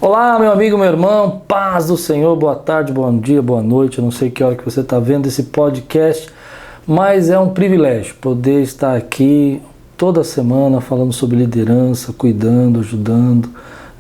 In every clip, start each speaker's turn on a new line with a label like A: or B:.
A: Olá, meu amigo, meu irmão, paz do Senhor, boa tarde, bom dia, boa noite. Eu não sei que hora que você está vendo esse podcast, mas é um privilégio poder estar aqui toda semana falando sobre liderança, cuidando, ajudando.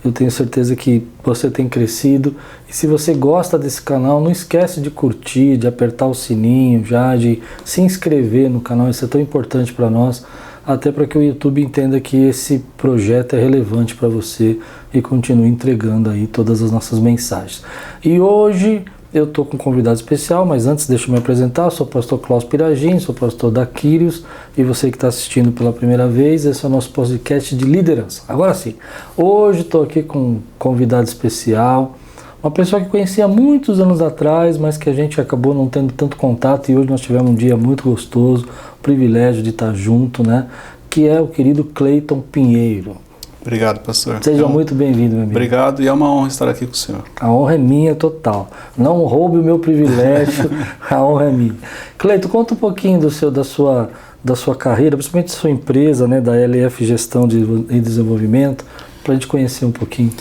A: Eu tenho certeza que você tem crescido. E se você gosta desse canal, não esquece de curtir, de apertar o sininho, de se inscrever no canal. Isso é tão importante para nós, até para que o YouTube entenda que esse projeto é relevante para você e continue entregando aí todas as nossas mensagens. E hoje eu estou com um convidado especial, mas antes deixa eu me apresentar. Eu sou o pastor Klaus Piragin, sou pastor da Quírios, e você que está assistindo pela primeira vez, esse é o nosso podcast de liderança. Agora sim, hoje estou aqui com um convidado especial, uma pessoa que conhecia há muitos anos atrás, mas que a gente acabou não tendo tanto contato, e hoje nós tivemos um dia muito gostoso, o privilégio de estar junto, né? Que é o querido Cleiton Pinheiro.
B: Obrigado, pastor.
A: Seja muito bem-vindo, meu amigo.
B: Obrigado, e é uma honra estar aqui com o senhor.
A: A honra é minha total. Não roube o meu privilégio, a honra é minha. Cleiton, conta um pouquinho da sua carreira, principalmente da sua empresa, né, da LF Gestão e Desenvolvimento, para a gente conhecer um pouquinho.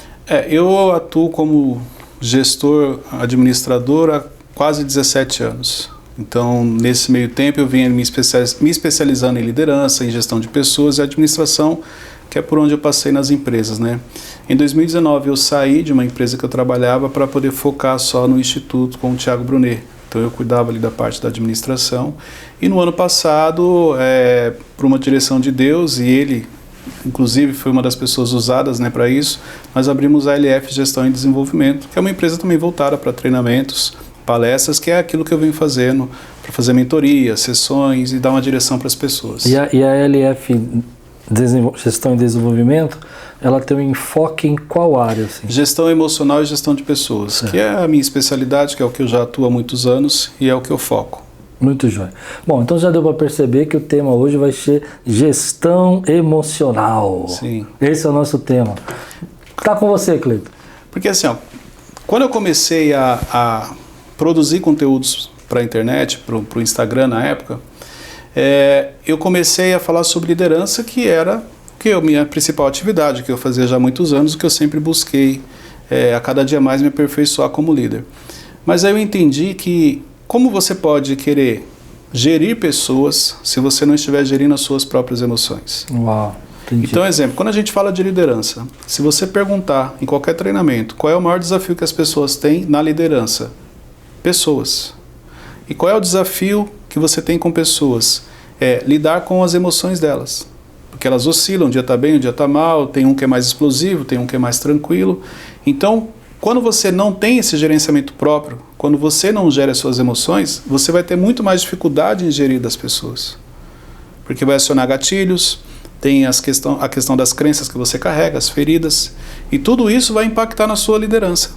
B: Eu atuo como gestor administrador há quase 17 anos. Então, nesse meio tempo, eu venho me especializando em liderança, em gestão de pessoas e administração, que é por onde eu passei nas empresas, né? Em 2019, eu saí de uma empresa que eu trabalhava para poder focar só no Instituto com o Thiago Brunet. Então, eu cuidava ali da parte da administração. E no ano passado, por uma direção de Deus, e ele, inclusive, foi uma das pessoas usadas, né, para isso, nós abrimos a LF Gestão e Desenvolvimento, que é uma empresa também voltada para treinamentos, palestras, que é aquilo que eu venho fazendo para fazer mentoria, sessões e dar uma direção para as pessoas.
A: E a LF Gestão e Desenvolvimento, ela tem um enfoque em qual área? Assim?
B: Gestão emocional e gestão de pessoas, que é a minha especialidade, que é o que eu já atuo há muitos anos e é o que eu foco.
A: Muito jóia. Bom, então já deu para perceber que o tema hoje vai ser gestão emocional.
B: Sim.
A: Esse é o nosso tema. Tá com você, Cleiton.
B: Porque assim, quando eu comecei a produzir conteúdos para a internet, para o Instagram na época, eu comecei a falar sobre liderança, que era a minha principal atividade, que eu fazia já há muitos anos, que eu sempre busquei a cada dia mais me aperfeiçoar como líder. Mas aí eu entendi que como você pode querer gerir pessoas se você não estiver gerindo as suas próprias emoções?
A: Uau, entendi.
B: Então, exemplo, quando a gente fala de liderança, se você perguntar em qualquer treinamento qual é o maior desafio que as pessoas têm na liderança? Pessoas. E qual é o desafio que você tem com pessoas? Lidar com as emoções delas. Porque elas oscilam, um dia está bem, um dia está mal, tem um que é mais explosivo, tem um que é mais tranquilo. Então, quando você não tem esse gerenciamento próprio, quando você não gera as suas emoções, você vai ter muito mais dificuldade em gerir das pessoas. Porque vai acionar gatilhos, tem a questão das crenças que você carrega, as feridas, e tudo isso vai impactar na sua liderança.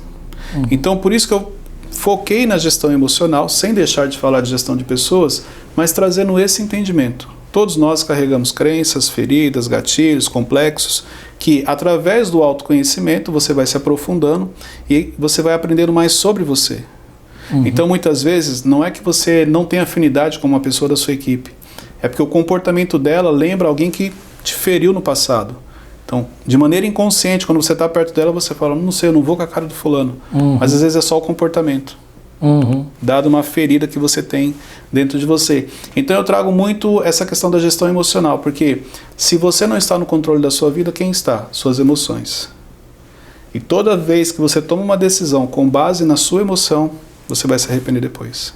B: Então, por isso que eu foquei na gestão emocional, sem deixar de falar de gestão de pessoas, mas trazendo esse entendimento. Todos nós carregamos crenças, feridas, gatilhos, complexos, que através do autoconhecimento você vai se aprofundando e você vai aprendendo mais sobre você. Então, muitas vezes, não é que você não tem afinidade com uma pessoa da sua equipe, é porque o comportamento dela lembra alguém que te feriu no passado. Então, de maneira inconsciente, quando você está perto dela, você fala, não sei, eu não vou com a cara do fulano. Mas às vezes é só o comportamento. Dado uma ferida que você tem dentro de você. Então eu trago muito essa questão da gestão emocional, porque se você não está no controle da sua vida, quem está? Suas emoções. E toda vez que você toma uma decisão com base na sua emoção, você vai se arrepender depois.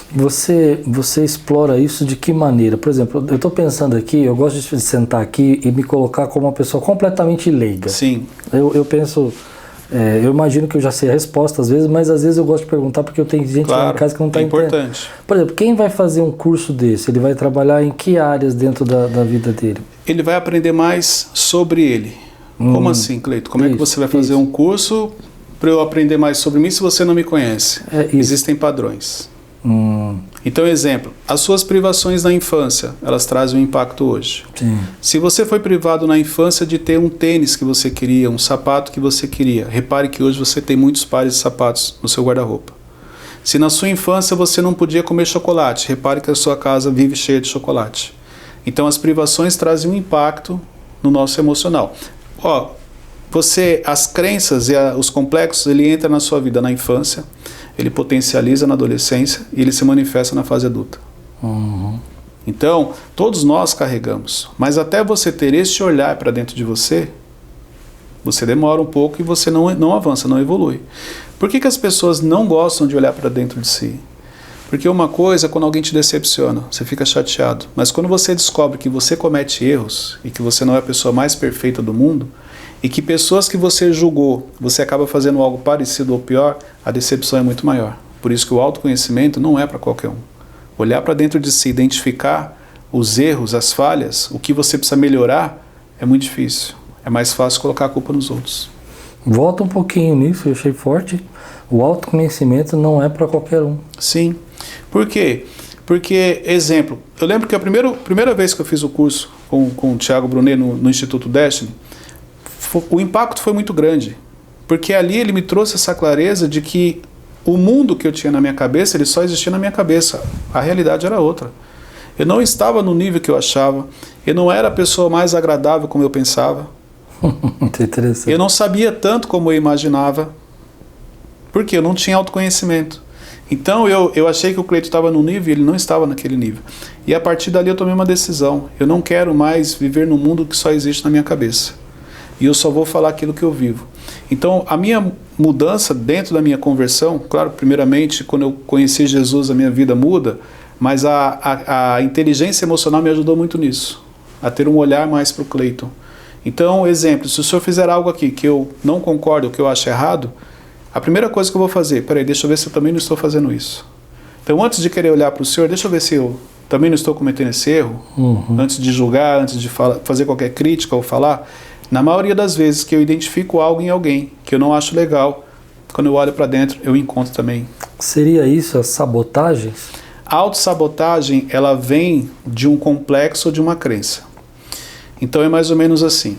A: Você explora isso de que maneira? Por exemplo, eu estou pensando aqui, eu gosto de sentar aqui e me colocar como uma pessoa completamente leiga.
B: Sim.
A: Eu penso... eu imagino que eu já sei a resposta às vezes, mas às vezes eu gosto de perguntar porque eu tenho gente lá em casa que não está entendendo. É importante. Por exemplo, quem vai fazer um curso desse, ele vai trabalhar em que áreas dentro da vida dele? Ele vai aprender mais sobre ele.
B: Como assim, Cleiton? Como é que você vai fazer um curso para eu aprender mais sobre mim se você não me conhece? Existem padrões. Então, exemplo, as suas privações na infância, elas trazem um impacto hoje.
A: Sim.
B: Se você foi privado na infância de ter um tênis que você queria, um sapato que você queria, repare que hoje você tem muitos pares de sapatos no seu guarda-roupa. Se na sua infância você não podia comer chocolate, repare que a sua casa vive cheia de chocolate. Então as privações trazem um impacto no nosso emocional. as crenças e os complexos, ele entra na sua vida na infância, ele potencializa na adolescência e ele se manifesta na fase adulta. Então, todos nós carregamos, mas até você ter esse olhar para dentro de você, você demora um pouco e você não avança, não evolui. Por que as pessoas não gostam de olhar para dentro de si? Porque uma coisa é quando alguém te decepciona, você fica chateado. Mas quando você descobre que você comete erros e que você não é a pessoa mais perfeita do mundo, e que pessoas que você julgou, você acaba fazendo algo parecido ou pior, a decepção é muito maior. Por isso que o autoconhecimento não é para qualquer um. Olhar para dentro de si, identificar os erros, as falhas, o que você precisa melhorar, é muito difícil. É mais fácil colocar a culpa nos outros.
A: Volta um pouquinho nisso, eu achei forte. O autoconhecimento não é para qualquer um.
B: Sim. Por quê? Porque, exemplo, eu lembro que a primeira vez que eu fiz o curso com o Thiago Brunet no Instituto Destiny, o impacto foi muito grande. Porque ali ele me trouxe essa clareza de que o mundo que eu tinha na minha cabeça, ele só existia na minha cabeça. A realidade era outra. Eu não estava no nível que eu achava. Eu não era a pessoa mais agradável como eu pensava.
A: Interessante.
B: Eu não sabia tanto como eu imaginava. Porque eu não tinha autoconhecimento. Então eu achei que o Cleiton estava num nível e ele não estava naquele nível. E a partir dali eu tomei uma decisão. Eu não quero mais viver num mundo que só existe na minha cabeça. E eu só vou falar aquilo que eu vivo. Então a minha mudança dentro da minha conversão, claro, primeiramente quando eu conheci Jesus a minha vida muda, mas a inteligência emocional me ajudou muito nisso. A ter um olhar mais para o Cleiton. Então, exemplo, se o senhor fizer algo aqui que eu não concordo, que eu acho errado, a primeira coisa que eu vou fazer, peraí, deixa eu ver se eu também não estou fazendo isso. Então, antes de querer olhar para o senhor, deixa eu ver se eu também não estou cometendo esse erro, antes de julgar, antes de fazer qualquer crítica ou falar. Na maioria das vezes que eu identifico algo em alguém que eu não acho legal, quando eu olho para dentro, eu encontro também.
A: Seria isso, as sabotagens?
B: A autossabotagem, ela vem de um complexo ou de uma crença. Então é mais ou menos assim.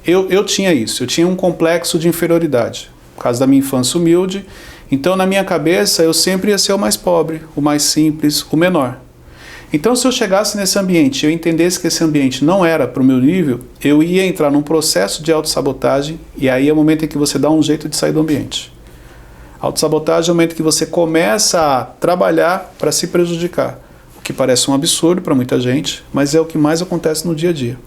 B: Eu tinha isso, eu tinha um complexo de inferioridade, por causa da minha infância humilde. Então na minha cabeça eu sempre ia ser o mais pobre, o mais simples, o menor. Então se eu chegasse nesse ambiente e eu entendesse que esse ambiente não era para o meu nível, eu ia entrar num processo de autossabotagem e aí é o momento em que você dá um jeito de sair do ambiente. Autossabotagem é o momento que você começa a trabalhar para se prejudicar. O que parece um absurdo para muita gente, mas é o que mais acontece no dia a dia.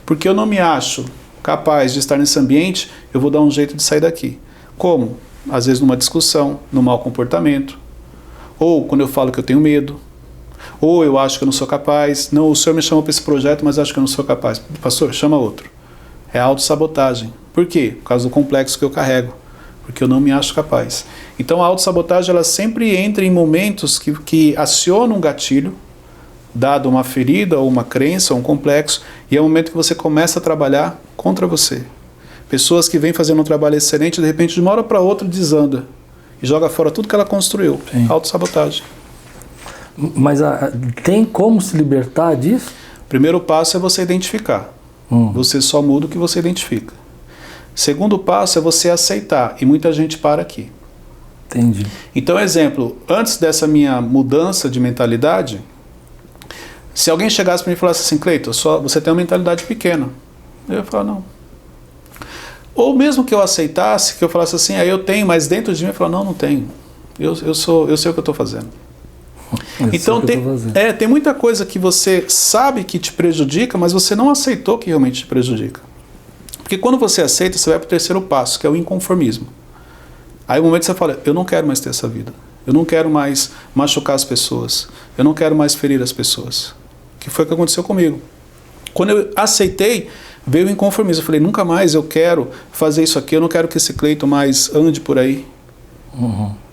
B: Porque eu não me acho capaz de estar nesse ambiente, eu vou dar um jeito de sair daqui. Como? Às vezes numa discussão, num mau comportamento, ou quando eu falo que eu tenho medo, ou eu acho que eu não sou capaz. Não, o senhor me chamou para esse projeto, mas acho que eu não sou capaz. Pastor, chama outro. É autossabotagem. Por quê? Por causa do complexo que eu carrego. Porque eu não me acho capaz. Então a autossabotagem, ela sempre entra em momentos que acionam um gatilho, dado uma ferida ou uma crença ou um complexo, e é o momento que você começa a trabalhar contra você. Pessoas que vêm fazendo um trabalho excelente, de repente de uma hora para outra desanda e joga fora tudo que ela construiu. Sim. Autossabotagem.
A: Mas tem como se libertar disso?
B: O primeiro passo é você identificar. Você só muda o que você identifica. Segundo passo é você aceitar, e muita gente para aqui.
A: Entendi.
B: Então, exemplo, antes dessa minha mudança de mentalidade, se alguém chegasse para mim e falasse assim, Cleiton, você tem uma mentalidade pequena. Eu ia falar, não. Ou mesmo que eu aceitasse, que eu falasse assim, eu tenho, mas dentro de mim eu ia falar, não tenho. Eu sei o que eu estou fazendo. Então tem muita coisa que você sabe que te prejudica, mas você não aceitou que realmente te prejudica. Porque quando você aceita, você vai para o terceiro passo, que é o inconformismo. Aí o momento que você fala, eu não quero mais ter essa vida. Eu não quero mais machucar as pessoas. Eu não quero mais ferir as pessoas. Que foi o que aconteceu comigo. Quando eu aceitei, veio o inconformismo. Eu falei, nunca mais eu quero fazer isso aqui. Eu não quero que esse Cleiton mais ande por aí.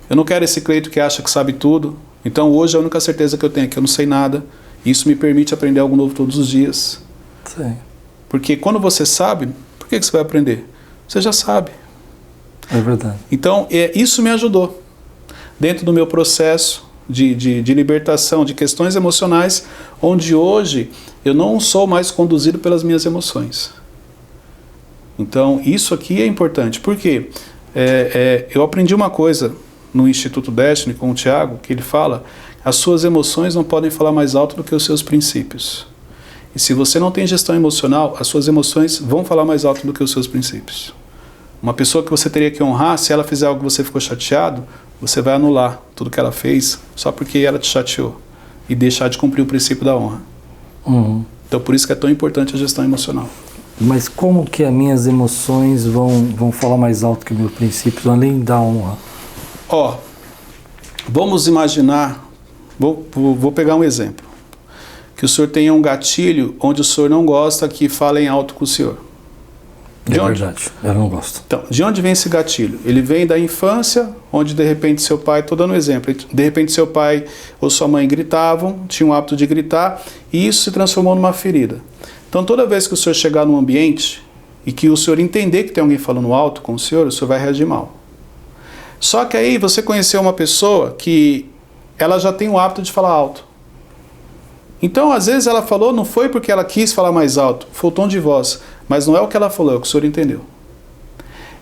B: Eu não quero esse Cleiton que acha que sabe tudo. Então hoje a única certeza que eu tenho é que eu não sei nada. E isso me permite aprender algo novo todos os dias.
A: Sim.
B: Porque quando você sabe, por que você vai aprender? Você já sabe.
A: É verdade.
B: Então isso me ajudou. Dentro do meu processo de libertação de questões emocionais, onde hoje eu não sou mais conduzido pelas minhas emoções. Então isso aqui é importante. Por quê? Eu aprendi uma coisa no Instituto Destiny com o Thiago, que ele fala, as suas emoções não podem falar mais alto do que os seus princípios. E se você não tem gestão emocional, as suas emoções vão falar mais alto do que os seus princípios. Uma pessoa que você teria que honrar, se ela fizer algo que você ficou chateado, você vai anular tudo que ela fez só porque ela te chateou e deixar de cumprir o princípio da honra. Então por isso que é tão importante a gestão emocional.
A: Mas como que as minhas emoções vão falar mais alto que meus princípios, além da honra?
B: Vamos imaginar, vou pegar um exemplo, que o senhor tenha um gatilho onde o senhor não gosta que falem alto com o senhor.
A: Verdade, eu não gosto.
B: Então, de onde vem esse gatilho? Ele vem da infância, onde de repente seu pai, estou dando um exemplo, de repente seu pai ou sua mãe gritavam, tinham o hábito de gritar, e isso se transformou numa ferida. Então toda vez que o senhor chegar num ambiente e que o senhor entender que tem alguém falando alto com o senhor vai reagir mal. Só que aí você conheceu uma pessoa que ela já tem o hábito de falar alto. Então às vezes ela falou, não foi porque ela quis falar mais alto, foi o tom de voz. Mas não é o que ela falou, é o que o senhor entendeu.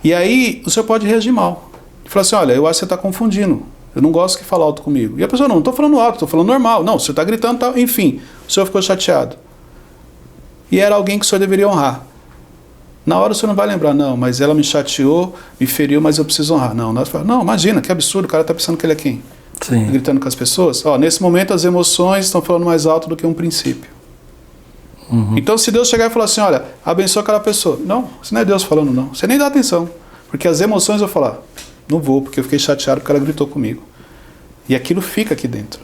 B: E aí o senhor pode reagir mal. Falar assim, olha, eu acho que você está confundindo. Eu não gosto que fale alto comigo. E a pessoa, não estou falando alto, estou falando normal. Não, o senhor está gritando, tá. Enfim, o senhor ficou chateado. E era alguém que o senhor deveria honrar. Na hora o senhor não vai lembrar, não, mas ela me chateou, me feriu, mas eu preciso honrar. Não, não, imagina, que absurdo, o cara está pensando que ele é quem?
A: Sim.
B: Gritando com as pessoas. Nesse momento as emoções estão falando mais alto do que um princípio. Então se Deus chegar e falar assim, olha, abençoa aquela pessoa. Não, isso não é Deus falando não. Você nem dá atenção. Porque as emoções vão falar, não vou, porque eu fiquei chateado porque ela gritou comigo. E aquilo fica aqui dentro.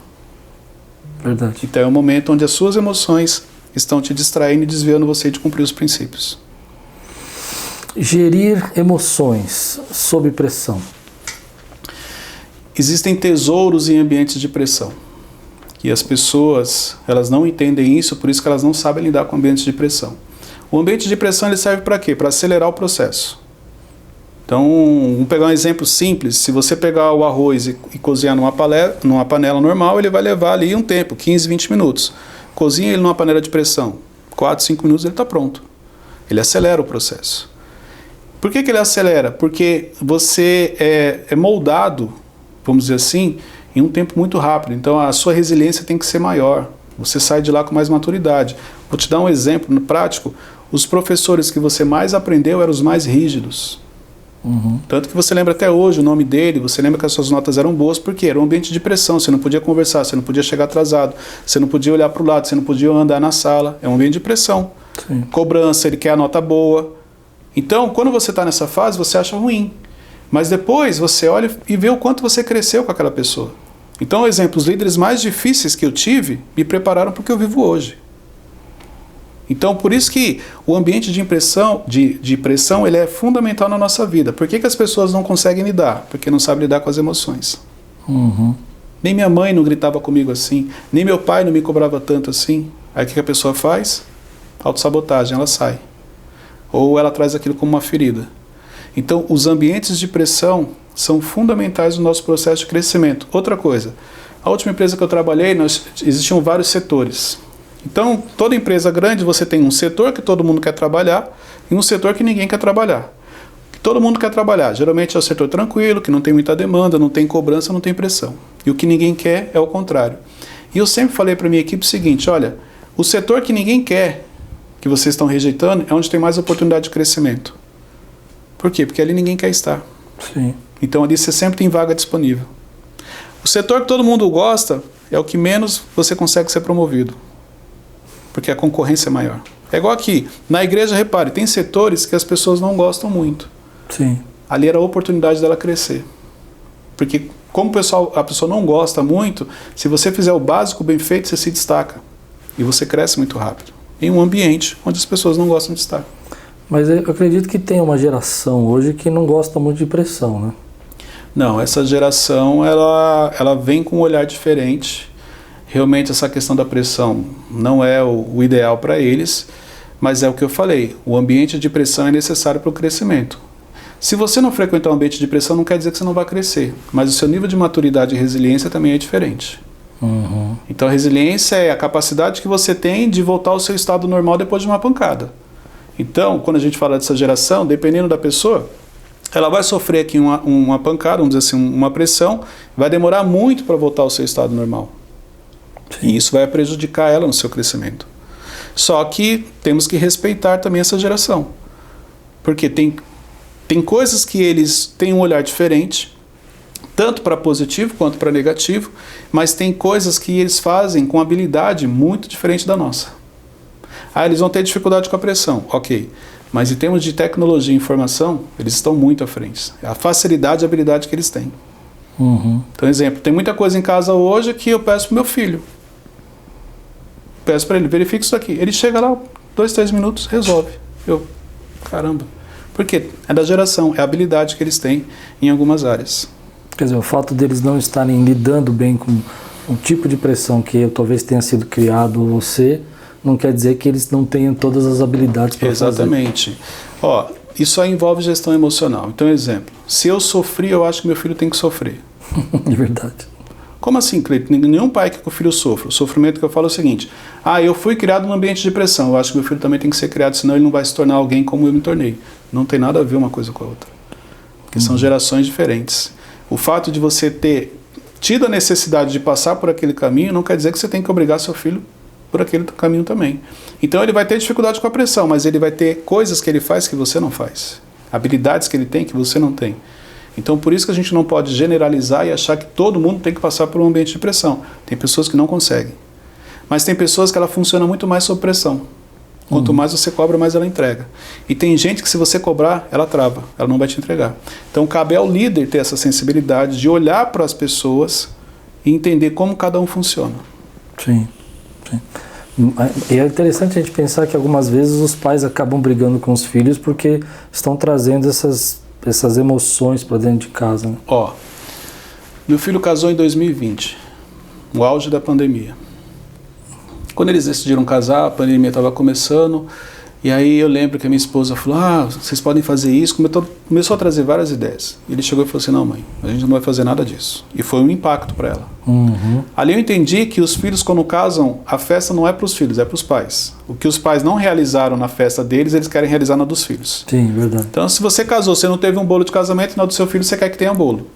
A: Verdade.
B: Então é um momento onde as suas emoções estão te distraindo e desviando você de cumprir os princípios.
A: Gerir emoções sob pressão.
B: Existem tesouros em ambientes de pressão. E as pessoas, elas não entendem isso, por isso que elas não sabem lidar com ambientes de pressão. O ambiente de pressão ele serve para quê? Para acelerar o processo. Então, vamos pegar um exemplo simples. Se você pegar o arroz e cozinhar numa panela normal, ele vai levar ali um tempo, 15, 20 minutos. Cozinha ele numa panela de pressão, 4, 5 minutos ele está pronto. Ele acelera o processo. Por que ele acelera? Porque você é moldado, vamos dizer assim, em um tempo muito rápido. Então a sua resiliência tem que ser maior. Você sai de lá com mais maturidade. Vou te dar um exemplo no prático. Os professores que você mais aprendeu eram os mais rígidos. Tanto que você lembra até hoje o nome dele, você lembra que as suas notas eram boas, porque era um ambiente de pressão, você não podia conversar, você não podia chegar atrasado, você não podia olhar para o lado, você não podia andar na sala. É um ambiente de pressão.
A: Sim.
B: Cobrança, ele quer a nota boa. Então, quando você está nessa fase, você acha ruim. Mas depois você olha e vê o quanto você cresceu com aquela pessoa. Então, exemplo, os líderes mais difíceis que eu tive me prepararam para o que eu vivo hoje. Então, por isso que o ambiente de pressão ele é fundamental na nossa vida. Por que as pessoas não conseguem lidar? Porque não sabem lidar com as emoções. Nem minha mãe não gritava comigo assim, nem meu pai não me cobrava tanto assim. Aí o que a pessoa faz? Autossabotagem, ela sai. Ou ela traz aquilo como uma ferida. Então, os ambientes de pressão são fundamentais no nosso processo de crescimento. Outra coisa, a última empresa que eu trabalhei, existiam vários setores. Então, toda empresa grande, você tem um setor que todo mundo quer trabalhar e um setor que ninguém quer trabalhar. Que todo mundo quer trabalhar. Geralmente é o setor tranquilo, que não tem muita demanda, não tem cobrança, não tem pressão. E o que ninguém quer é o contrário. E eu sempre falei para a minha equipe o seguinte, olha, o setor que ninguém quer, que vocês estão rejeitando, é onde tem mais oportunidade de crescimento. Por quê? Porque ali ninguém quer estar.
A: Sim.
B: Então ali você sempre tem vaga disponível. O setor que todo mundo gosta é o que menos você consegue ser promovido. Porque a concorrência é maior. É igual aqui, na igreja, repare, tem setores que as pessoas não gostam muito.
A: Sim.
B: Ali era a oportunidade dela crescer. Porque como a pessoa não gosta muito, se você fizer o básico bem feito, você se destaca. E você cresce muito rápido. Em um ambiente onde as pessoas não gostam de estar.
A: Mas eu acredito que tem uma geração hoje que não gosta muito de pressão, né?
B: Não, essa geração ela vem com um olhar diferente. Realmente essa questão da pressão não é o ideal para eles, mas é o que eu falei, o ambiente de pressão é necessário para o crescimento. Se você não frequentar um ambiente de pressão, não quer dizer que você não vai crescer, mas o seu nível de maturidade e resiliência também é diferente. Então a resiliência é a capacidade que você tem de voltar ao seu estado normal depois de uma pancada. Então, quando a gente fala dessa geração, dependendo da pessoa, ela vai sofrer aqui uma pancada, vamos dizer assim, uma pressão, vai demorar muito para voltar ao seu estado normal. Sim. E isso vai prejudicar ela no seu crescimento. Só que temos que respeitar também essa geração. Porque tem coisas que eles têm um olhar diferente, tanto para positivo quanto para negativo, mas tem coisas que eles fazem com habilidade muito diferente da nossa. Eles vão ter dificuldade com a pressão, ok. Mas em termos de tecnologia e informação, eles estão muito à frente. A facilidade e a habilidade que eles têm. Então, exemplo, tem muita coisa em casa hoje que eu peço para o meu filho. Peço para ele, verifique isso aqui. Ele chega lá, 2, 3 minutos, resolve. Caramba. Por quê? É da geração, é a habilidade que eles têm em algumas áreas.
A: Quer dizer, o fato deles não estarem lidando bem com um tipo de pressão que talvez tenha sido criado você, não quer dizer que eles não tenham todas as habilidades para fazer.
B: Exatamente. Isso aí envolve gestão emocional. Então, exemplo, se eu sofri, eu acho que meu filho tem que sofrer.
A: De verdade.
B: Como assim, Cleiton? Nenhum pai quer que o filho sofra. O sofrimento que eu falo é o seguinte: eu fui criado num ambiente de pressão, eu acho que meu filho também tem que ser criado, senão ele não vai se tornar alguém como eu me tornei. Não tem nada a ver uma coisa com a outra. Porque são gerações diferentes. O fato de você ter tido a necessidade de passar por aquele caminho não quer dizer que você tem que obrigar seu filho por aquele caminho também. Então ele vai ter dificuldade com a pressão, mas ele vai ter coisas que ele faz que você não faz. Habilidades que ele tem que você não tem. Então por isso que a gente não pode generalizar e achar que todo mundo tem que passar por um ambiente de pressão. Tem pessoas que não conseguem. Mas tem pessoas que ela funciona muito mais sob pressão. Quanto mais você cobra, mais ela entrega. E tem gente que se você cobrar, ela trava, ela não vai te entregar. Então cabe ao líder ter essa sensibilidade de olhar para as pessoas e entender como cada um funciona.
A: Sim. E é interessante a gente pensar que algumas vezes os pais acabam brigando com os filhos porque estão trazendo essas emoções para dentro de casa. Né?
B: Meu filho casou em 2020, no auge da pandemia. Quando eles decidiram casar, a pandemia estava começando, e aí eu lembro que a minha esposa falou, vocês podem fazer isso, começou a trazer várias ideias. E ele chegou e falou assim, não mãe, a gente não vai fazer nada disso. E foi um impacto para ela. Ali eu entendi que os filhos quando casam, a festa não é para os filhos, é para os pais. O que os pais não realizaram na festa deles, eles querem realizar na dos filhos.
A: Sim, verdade.
B: Então se você casou, você não teve um bolo de casamento, na do seu filho você quer que tenha bolo.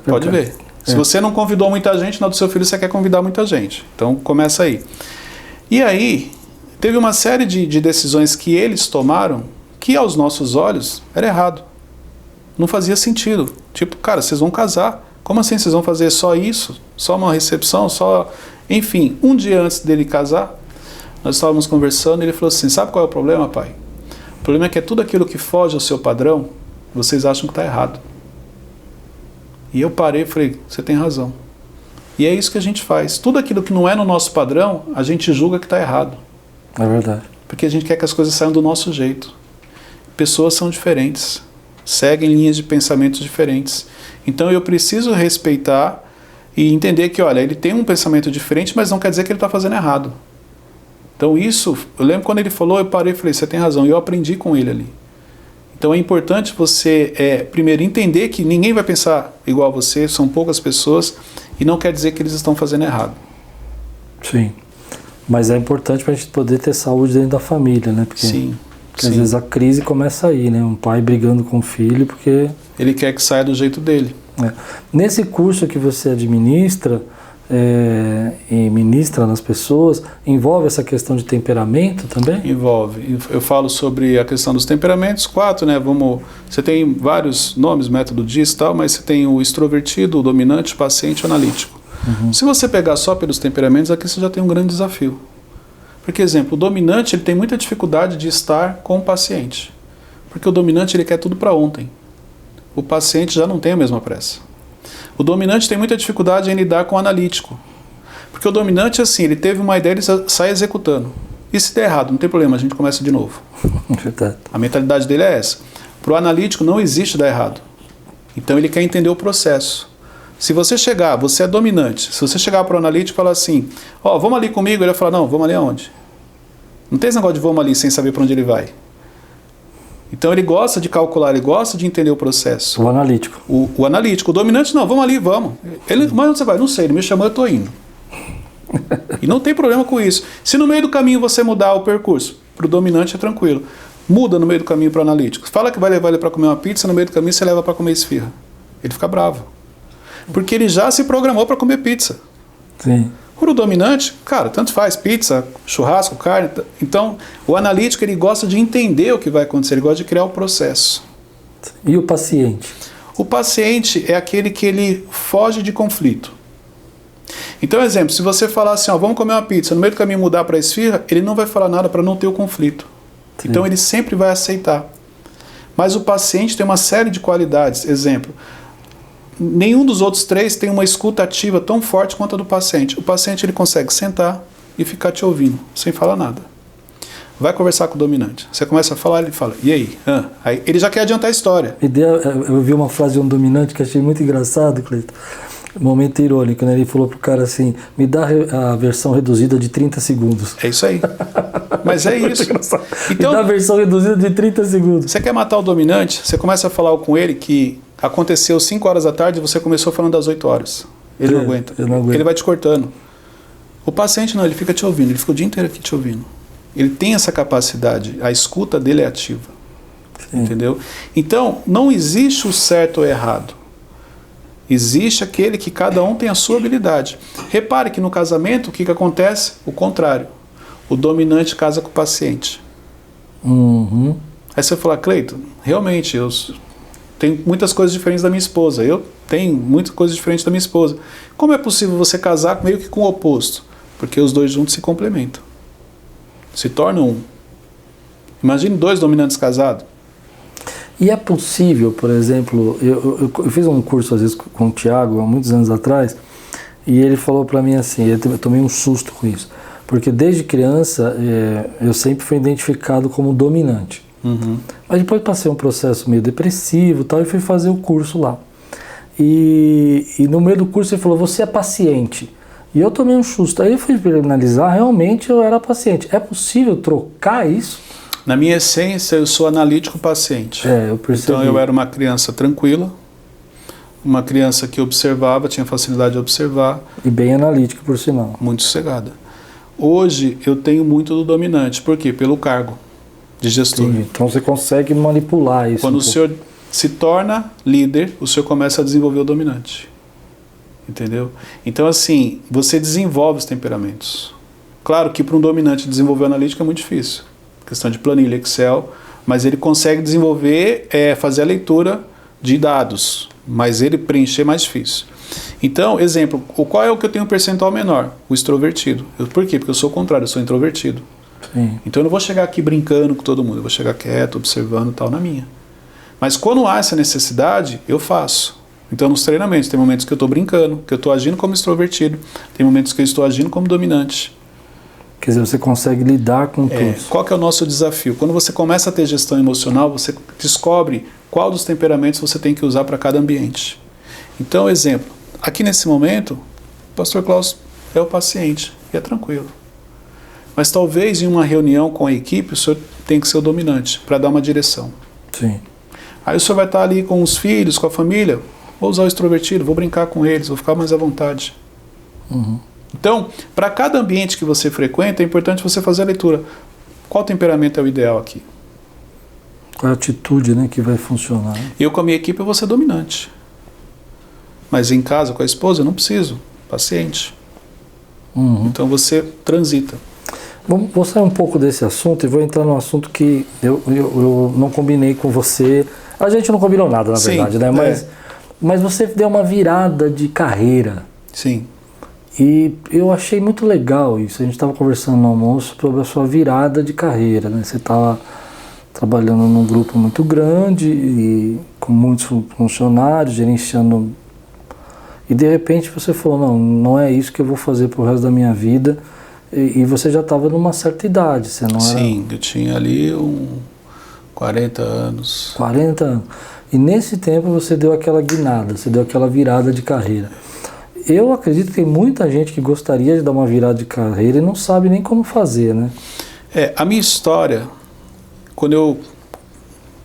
B: Pode ver. Se você não convidou muita gente, na do seu filho você quer convidar muita gente. Então começa aí. E aí, teve uma série de decisões que eles tomaram que aos nossos olhos era errado. Não fazia sentido. Tipo, cara, vocês vão casar. Como assim vocês vão fazer só isso? Só uma recepção? Enfim, um dia antes dele casar, nós estávamos conversando e ele falou assim, sabe qual é o problema, pai? O problema é que tudo aquilo que foge ao seu padrão, vocês acham que está errado. E eu parei e falei, você tem razão. E é isso que a gente faz. Tudo aquilo que não é no nosso padrão, a gente julga que está errado.
A: É verdade.
B: Porque a gente quer que as coisas saiam do nosso jeito. Pessoas são diferentes, seguem linhas de pensamentos diferentes. Então eu preciso respeitar e entender que, olha, ele tem um pensamento diferente, mas não quer dizer que ele está fazendo errado. Então isso, eu lembro quando ele falou, eu parei e falei, você tem razão. E eu aprendi com ele ali. Então é importante você, primeiro, entender que ninguém vai pensar igual a você, são poucas pessoas, e não quer dizer que eles estão fazendo errado.
A: Sim. Mas é importante para a gente poder ter saúde dentro da família, né? Porque,
B: sim.
A: Às vezes a crise começa aí, né? Um pai brigando com o filho porque...
B: ele quer que saia do jeito dele.
A: Nesse curso que você administra e ministra nas pessoas, envolve essa questão de temperamento também?
B: Envolve. Eu falo sobre a questão dos temperamentos, 4, né? Você tem vários nomes, método DISC e tal, mas você tem o extrovertido, o dominante, o paciente e o analítico. Se você pegar só pelos temperamentos, aqui você já tem um grande desafio. Porque, exemplo, o dominante ele tem muita dificuldade de estar com o paciente. Porque o dominante ele quer tudo para ontem. O paciente já não tem a mesma pressa. O dominante tem muita dificuldade em lidar com o analítico. Porque o dominante, assim, ele teve uma ideia, ele sai executando. E se der errado, não tem problema, a gente começa de novo.
A: Verdade.
B: A mentalidade dele é essa. Para o analítico não existe dar errado. Então ele quer entender o processo. Se você é dominante, se você chegar para o analítico e falar assim, vamos ali comigo, ele vai falar, não, vamos ali aonde? Não tem esse negócio de vamos ali sem saber para onde ele vai. Então ele gosta de calcular, ele gosta de entender o processo.
A: O analítico.
B: O analítico. O dominante, não, vamos ali, vamos. Mas onde você vai? Não sei, ele me chamou, eu estou indo. E não tem problema com isso. Se no meio do caminho você mudar o percurso, para o dominante é tranquilo. Muda no meio do caminho para o analítico. Fala que vai levar ele para comer uma pizza, no meio do caminho você leva para comer esfirra. Ele fica bravo. Porque ele já se programou para comer pizza.
A: Sim.
B: O dominante, cara, tanto faz, pizza, churrasco, carne. Então, o analítico, ele gosta de entender o que vai acontecer, ele gosta de criar o processo.
A: E o paciente?
B: O paciente é aquele que ele foge de conflito. Então, exemplo, se você falar assim, ó, vamos comer uma pizza, no meio do caminho mudar para esfirra, ele não vai falar nada para não ter o conflito. Sim. Então, ele sempre vai aceitar. Mas o paciente tem uma série de qualidades. Exemplo, nenhum dos outros três tem uma escuta ativa tão forte quanto a do paciente. O paciente ele consegue sentar e ficar te ouvindo, sem falar nada. Vai conversar com o dominante. Você começa a falar, ele fala, e aí? Aí ele já quer adiantar a história.
A: Eu vi uma frase de um dominante que achei muito engraçado, Cleiton. Momento irônico, né? Ele falou pro cara assim, me dá a versão reduzida de 30 segundos.
B: É isso aí. Mas é isso.
A: Então, me dá a versão reduzida de 30 segundos.
B: Você quer matar o dominante, você começa a falar com ele que aconteceu 5 horas da tarde e você começou falando das 8 horas. Ele não aguenta. Ele vai te cortando. O paciente não, ele fica te ouvindo, ele fica o dia inteiro aqui te ouvindo. Ele tem essa capacidade, a escuta dele é ativa. Sim. Entendeu? Então, não existe o certo ou errado. Existe aquele que cada um tem a sua habilidade. Repare que no casamento, o que acontece? O contrário. O dominante casa com o paciente.
A: Uhum.
B: Aí você fala, Cleiton, realmente, eu tenho muitas coisas diferentes da minha esposa. Eu tenho muitas coisas diferentes da minha esposa. Como é possível você casar meio que com o oposto? Porque os dois juntos se complementam. Se tornam um. Imagine 2 dominantes casados.
A: E é possível, por exemplo, eu fiz um curso às vezes com o Thiago, há muitos anos atrás, e ele falou para mim assim, eu tomei um susto com isso, porque desde criança eu sempre fui identificado como dominante.
B: Uhum.
A: Mas depois passei um processo meio depressivo e tal, e fui fazer o curso lá. E no meio do curso ele falou, você é paciente. E eu tomei um susto. Aí eu fui analisar, realmente eu era paciente. É possível trocar isso?
B: Na minha essência, eu sou analítico paciente.
A: Eu percebi.
B: Então eu era uma criança tranquila, uma criança que observava, tinha facilidade de observar.
A: E bem analítica, por sinal.
B: Muito sossegada. Hoje eu tenho muito do dominante. Por quê? Pelo cargo de gestor.
A: Sim, então você consegue manipular isso.
B: Quando o senhor se torna líder, o senhor começa a desenvolver o dominante. Entendeu? Então, assim, você desenvolve os temperamentos. Claro que para um dominante desenvolver o analítico é muito difícil. Questão de planilha, Excel, mas ele consegue desenvolver, fazer a leitura de dados, mas ele preencher é mais difícil. Então, exemplo, qual é o que eu tenho um percentual menor? O extrovertido. Por quê? Porque eu sou o contrário, eu sou introvertido.
A: Sim.
B: Então eu não vou chegar aqui brincando com todo mundo, eu vou chegar quieto, observando tal na minha. Mas quando há essa necessidade, eu faço. Então nos treinamentos, tem momentos que eu estou brincando, que eu estou agindo como extrovertido, tem momentos que eu estou agindo como dominante.
A: Quer dizer, você consegue lidar com tudo.
B: Qual que é o nosso desafio? Quando você começa a ter gestão emocional, você descobre qual dos temperamentos você tem que usar para cada ambiente. Então, exemplo, aqui nesse momento, o pastor Klaus é o paciente e é tranquilo. Mas talvez em uma reunião com a equipe, o senhor tem que ser o dominante para dar uma direção.
A: Sim.
B: Aí o senhor vai estar ali com os filhos, com a família, vou usar o extrovertido, vou brincar com eles, vou ficar mais à vontade.
A: Uhum.
B: Então, para cada ambiente que você frequenta, é importante você fazer a leitura. Qual temperamento é o ideal aqui?
A: Qual a atitude, né, que vai funcionar?
B: Eu com a minha equipe eu vou ser dominante. Mas em casa, com a esposa, eu não preciso. Paciente.
A: Uhum.
B: Então você transita.
A: Vou sair um pouco desse assunto e vou entrar num assunto que eu não combinei com você. A gente não combinou nada, na verdade, né? Mas você deu uma virada de carreira.
B: Sim.
A: E eu achei muito legal isso. A gente estava conversando no almoço sobre a sua virada de carreira, né? Você estava trabalhando num grupo muito grande e com muitos funcionários, gerenciando. E de repente você falou, não é isso que eu vou fazer pro resto da minha vida. E você já estava numa certa idade, você não era...
B: Sim, eu tinha ali 40 anos.
A: 40 anos. E nesse tempo você deu aquela guinada, você deu aquela virada de carreira. Eu acredito que tem muita gente que gostaria de dar uma virada de carreira e não sabe nem como fazer, né?
B: A minha história, quando eu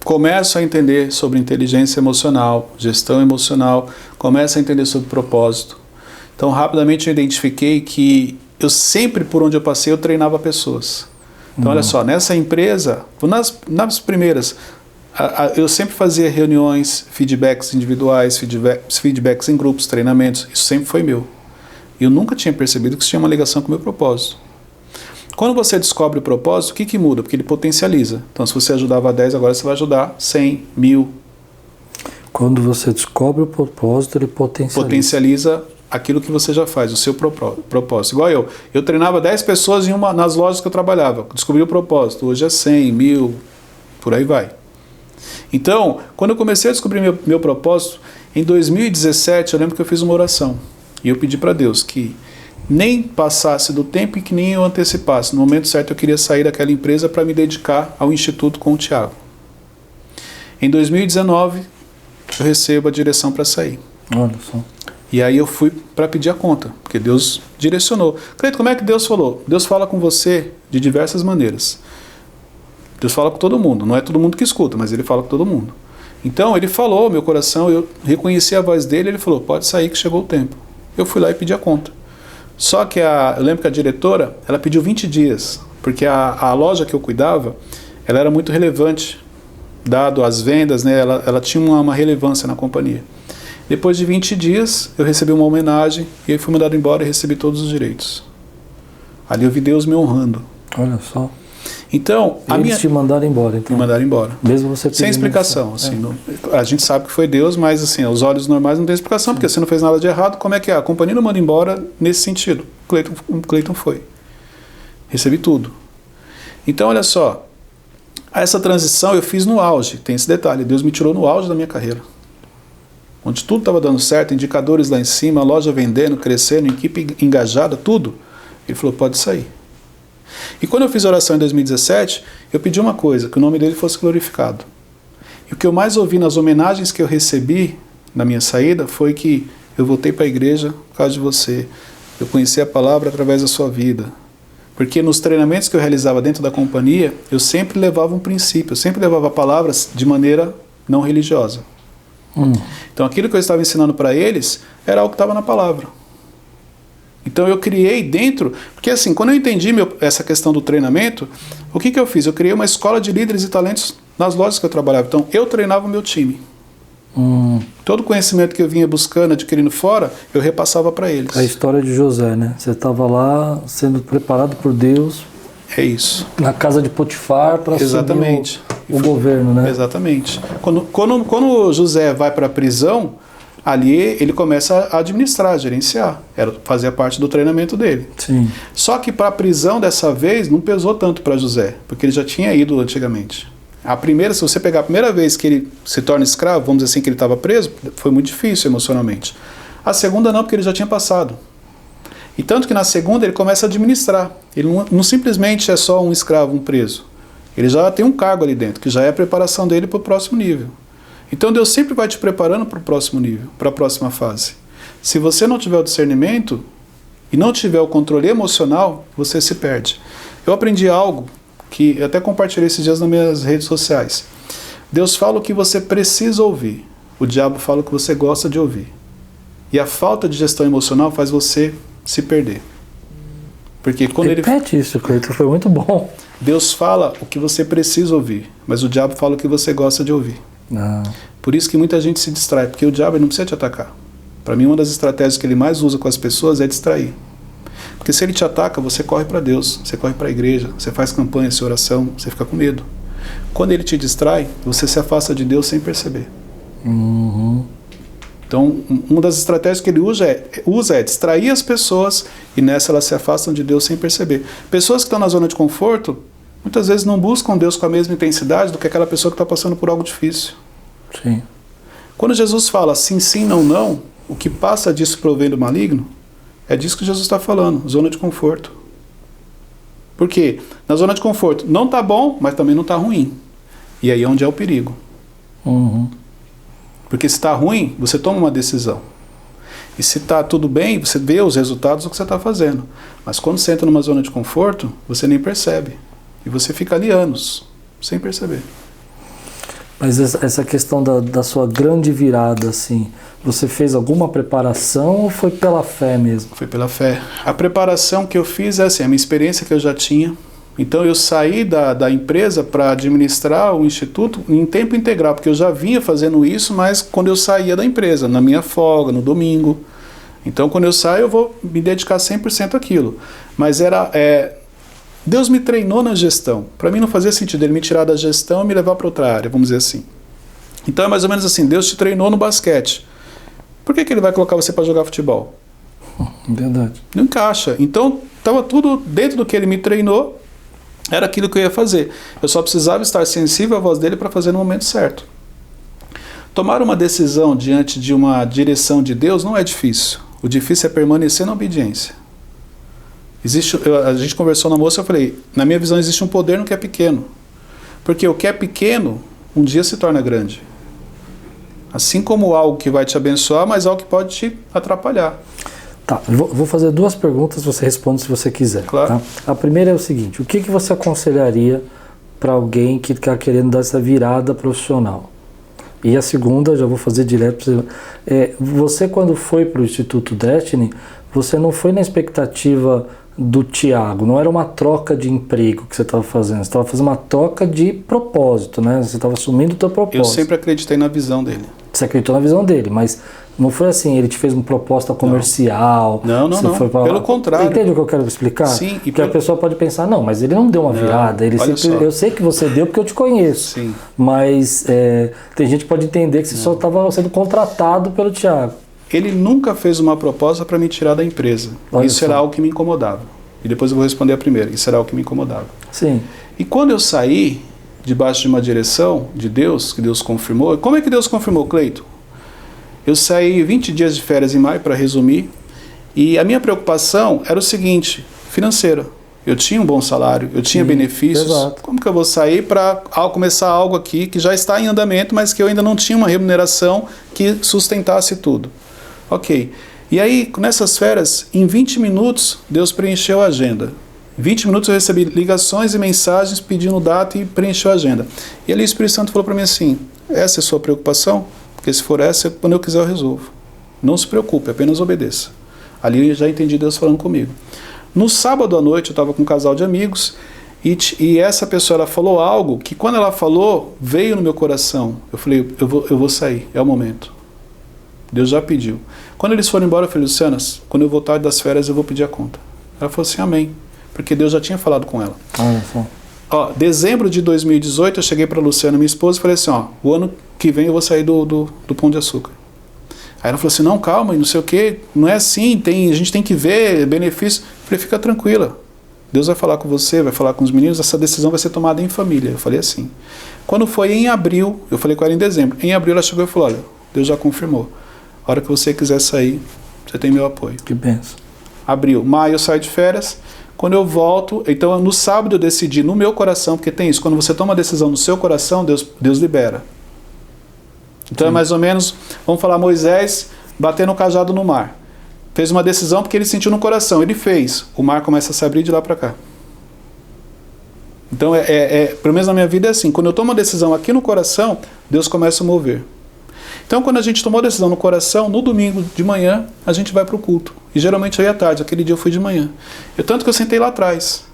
B: começo a entender sobre inteligência emocional, gestão emocional, começo a entender sobre propósito. Então, rapidamente eu identifiquei que eu sempre, por onde eu passei, eu treinava pessoas. Então, olha só, nessa empresa, nas primeiras, eu sempre fazia reuniões, feedbacks individuais, feedbacks em grupos, treinamentos, isso sempre foi meu. E eu nunca tinha percebido que isso tinha uma ligação com o meu propósito. Quando você descobre o propósito, o que muda? Porque ele potencializa. Então, se você ajudava 10, agora você vai ajudar 100, 1000.
A: Quando você descobre o propósito, ele potencializa.
B: Potencializa aquilo que você já faz, o seu propósito. Igual eu treinava 10 pessoas nas lojas que eu trabalhava. Descobri o propósito. Hoje é 100, 1000, por aí vai. Então, quando eu comecei a descobrir meu propósito, em 2017, eu lembro que eu fiz uma oração. E eu pedi para Deus que nem passasse do tempo e que nem eu antecipasse. No momento certo eu queria sair daquela empresa para me dedicar ao Instituto com o Thiago. Em 2019, eu recebo a direção para sair.
A: Olha só.
B: E aí eu fui para pedir a conta, porque Deus direcionou. Cleiton, como é que Deus falou? Deus fala com você de diversas maneiras. Deus fala com todo mundo. Não é todo mundo que escuta, mas Ele fala com todo mundo. Então Ele falou, meu coração, eu reconheci a voz dele, Ele falou, pode sair que chegou o tempo. Eu fui lá e pedi a conta. Só que eu lembro que a diretora, ela pediu 20 dias, porque a loja que eu cuidava, ela era muito relevante, dado as vendas, né? Ela tinha uma relevância na companhia. Depois de 20 dias, eu recebi uma homenagem, e aí fui mandado embora e recebi todos os direitos. Ali eu vi Deus me honrando.
A: Olha só.
B: Então,
A: Eles te mandaram embora, então.
B: Me mandaram embora.
A: Mesmo você pedindo.
B: Sem explicação. Assim, a gente sabe que foi Deus, mas assim, aos olhos normais não tem explicação, porque você não fez nada de errado. Como é que é? A companhia não manda embora nesse sentido. Cleiton foi. Recebi tudo. Então, olha só. Essa transição eu fiz no auge. Tem esse detalhe. Deus me tirou no auge da minha carreira. Onde tudo estava dando certo, indicadores lá em cima, a loja vendendo, crescendo, equipe engajada, tudo. Ele falou, pode sair. E quando eu fiz a oração em 2017, eu pedi uma coisa, que o nome dele fosse glorificado. E o que eu mais ouvi nas homenagens que eu recebi na minha saída foi que eu voltei para a igreja por causa de você. Eu conheci a palavra através da sua vida. Porque nos treinamentos que eu realizava dentro da companhia, eu sempre levava um princípio, eu sempre levava palavras de maneira não religiosa. Então aquilo que eu estava ensinando para eles era algo que estava na palavra. Então eu criei dentro, porque assim, quando eu entendi essa questão do treinamento, o que eu fiz? Eu criei uma escola de líderes e talentos nas lojas que eu trabalhava. Então eu treinava o meu time. Todo o conhecimento que eu vinha buscando, adquirindo fora, eu repassava para eles.
A: A história de José, né? Você estava lá sendo preparado por Deus.
B: É isso.
A: Na casa de Potifar para assumir o governo, né?
B: Exatamente. Quando José vai para a prisão, ali ele começa a administrar, a gerenciar. Fazia parte do treinamento dele.
A: Sim.
B: Só que para a prisão dessa vez não pesou tanto para José, porque ele já tinha ido antigamente. Se você pegar a primeira vez que ele se torna escravo, vamos dizer assim, que ele estava preso, foi muito difícil emocionalmente. A segunda não, porque ele já tinha passado. E tanto que na segunda ele começa a administrar. Ele não simplesmente é só um escravo, um preso. Ele já tem um cargo ali dentro, que já é a preparação dele para o próximo nível. Então Deus sempre vai te preparando para o próximo nível, para a próxima fase. Se você não tiver o discernimento e não tiver o controle emocional, você se perde. Eu aprendi algo que eu até compartilhei esses dias nas minhas redes sociais. Deus fala o que você precisa ouvir. O diabo fala o que você gosta de ouvir. E a falta de gestão emocional faz você se perder. Porque quando
A: Repete isso, Cleiton, foi muito bom.
B: Deus fala o que você precisa ouvir, mas o diabo fala o que você gosta de ouvir. Por isso que muita gente se distrai, porque o diabo não precisa te atacar. Para mim, uma das estratégias que ele mais usa com as pessoas é distrair. Porque se ele te ataca, você corre para Deus, você corre para a igreja, você faz campanha, sua oração, você fica com medo. Quando ele te distrai, você se afasta de Deus sem perceber. Então, uma das estratégias que ele usa é distrair as pessoas e nessa elas se afastam de Deus sem perceber. Pessoas que estão na zona de conforto, muitas vezes não buscam Deus com a mesma intensidade do que aquela pessoa que está passando por algo difícil.
A: Sim.
B: Quando Jesus fala sim, sim, não, não, o que passa disso provém do maligno, é disso que Jesus está falando, zona de conforto. Por quê? Na zona de conforto não está bom, mas também não está ruim. E aí é onde é o perigo. Porque se está ruim, você toma uma decisão. E se está tudo bem, você vê os resultados do que você está fazendo. Mas quando você entra numa zona de conforto, você nem percebe. E você fica ali anos, sem perceber.
A: Mas essa questão da sua grande virada, assim, você fez alguma preparação ou foi pela fé mesmo?
B: Foi pela fé. A preparação que eu fiz é assim, a minha experiência que eu já tinha. Então eu saí da empresa para administrar o instituto em tempo integral, porque eu já vinha fazendo isso, mas quando eu saía da empresa, na minha folga, no domingo. Então, quando eu saio, eu vou me dedicar 100% àquilo. Mas Deus me treinou na gestão. Para mim não fazia sentido ele me tirar da gestão e me levar para outra área, vamos dizer assim. Então é mais ou menos assim, Deus te treinou no basquete. Por que ele vai colocar você para jogar futebol?
A: Verdade.
B: Não encaixa. Então, estava tudo dentro do que ele me treinou, era aquilo que eu ia fazer. Eu só precisava estar sensível à voz dele para fazer no momento certo. Tomar uma decisão diante de uma direção de Deus não é difícil. O difícil é permanecer na obediência. A gente conversou na moça, eu falei, na minha visão existe um poder no que é pequeno. Porque o que é pequeno, um dia se torna grande. Assim como algo que vai te abençoar, mas algo que pode te atrapalhar.
A: Tá, vou fazer 2 perguntas, você responde se você quiser.
B: Claro.
A: Tá? A primeira é o seguinte, o que você aconselharia para alguém que está querendo dar essa virada profissional? E a segunda, já vou fazer direto para você. Você, quando foi para o Instituto Destiny, você não foi na expectativa do Tiago, não era uma troca de emprego que você estava fazendo, você estava fazendo uma troca de propósito, né? Você estava assumindo o teu propósito.
B: Eu sempre acreditei na visão dele.
A: Você acreditou na visão dele, mas não foi assim, ele te fez uma proposta comercial.
B: Não. Pelo contrário.
A: Entende o que eu quero explicar?
B: Sim.
A: Porque a pessoa pode pensar, não, mas ele não deu uma virada. Eu sei que você deu porque eu te conheço.
B: Sim.
A: Mas tem gente que pode entender que você só estava sendo contratado pelo Tiago.
B: Ele nunca fez uma proposta para me tirar da empresa. Isso era algo que me incomodava. E depois eu vou responder a primeira. Isso era algo que me incomodava.
A: Sim.
B: E quando eu saí debaixo de uma direção de Deus, que Deus confirmou. Como é que Deus confirmou, Cleito? Eu saí 20 dias de férias em maio, para resumir, e a minha preocupação era o seguinte, financeira. Eu tinha um bom salário, eu tinha benefícios.
A: Exato.
B: Como que eu vou sair para começar algo aqui que já está em andamento, mas que eu ainda não tinha uma remuneração que sustentasse tudo? Ok. E aí, nessas férias, em 20 minutos, Deus preencheu a agenda. Em 20 minutos eu recebi ligações e mensagens pedindo data e preencheu a agenda. E ali o Espírito Santo falou para mim assim, essa é a sua preocupação? Porque se for essa, quando eu quiser eu resolvo. Não se preocupe, apenas obedeça. Ali eu já entendi Deus falando comigo. No sábado à noite eu estava com um casal de amigos e essa pessoa ela falou algo que quando ela falou, veio no meu coração. Eu falei, eu vou sair, é o momento. Deus já pediu. Quando eles foram embora, eu falei, Luciana, quando eu voltar das férias eu vou pedir a conta. Ela falou assim, amém. Porque Deus já tinha falado com ela. Dezembro de 2018, eu cheguei para a Luciana, minha esposa, e falei assim, o ano que vem eu vou sair do Pão de Açúcar. Aí ela falou assim, não, calma, e não sei o quê, não é assim, a gente tem que ver benefício. Eu falei, fica tranquila. Deus vai falar com você, vai falar com os meninos, essa decisão vai ser tomada em família. Eu falei assim. Quando foi em abril, eu falei com ela em dezembro, em abril ela chegou e falou, olha, Deus já confirmou. A hora que você quiser sair, você tem meu apoio.
A: Que benção.
B: Abril, maio eu saio de férias. Quando eu volto, então no sábado eu decidi no meu coração, porque tem isso, quando você toma uma decisão no seu coração, Deus libera. Então é mais ou menos, vamos falar, Moisés batendo o cajado no mar. Fez uma decisão porque ele sentiu no coração, ele fez. O mar começa a se abrir de lá para cá. Então, pelo menos na minha vida é assim, quando eu tomo uma decisão aqui no coração, Deus começa a mover. Então, quando a gente tomou a decisão no coração, no domingo de manhã, a gente vai para o culto. E geralmente eu ia à tarde, aquele dia eu fui de manhã. Tanto que eu sentei lá atrás.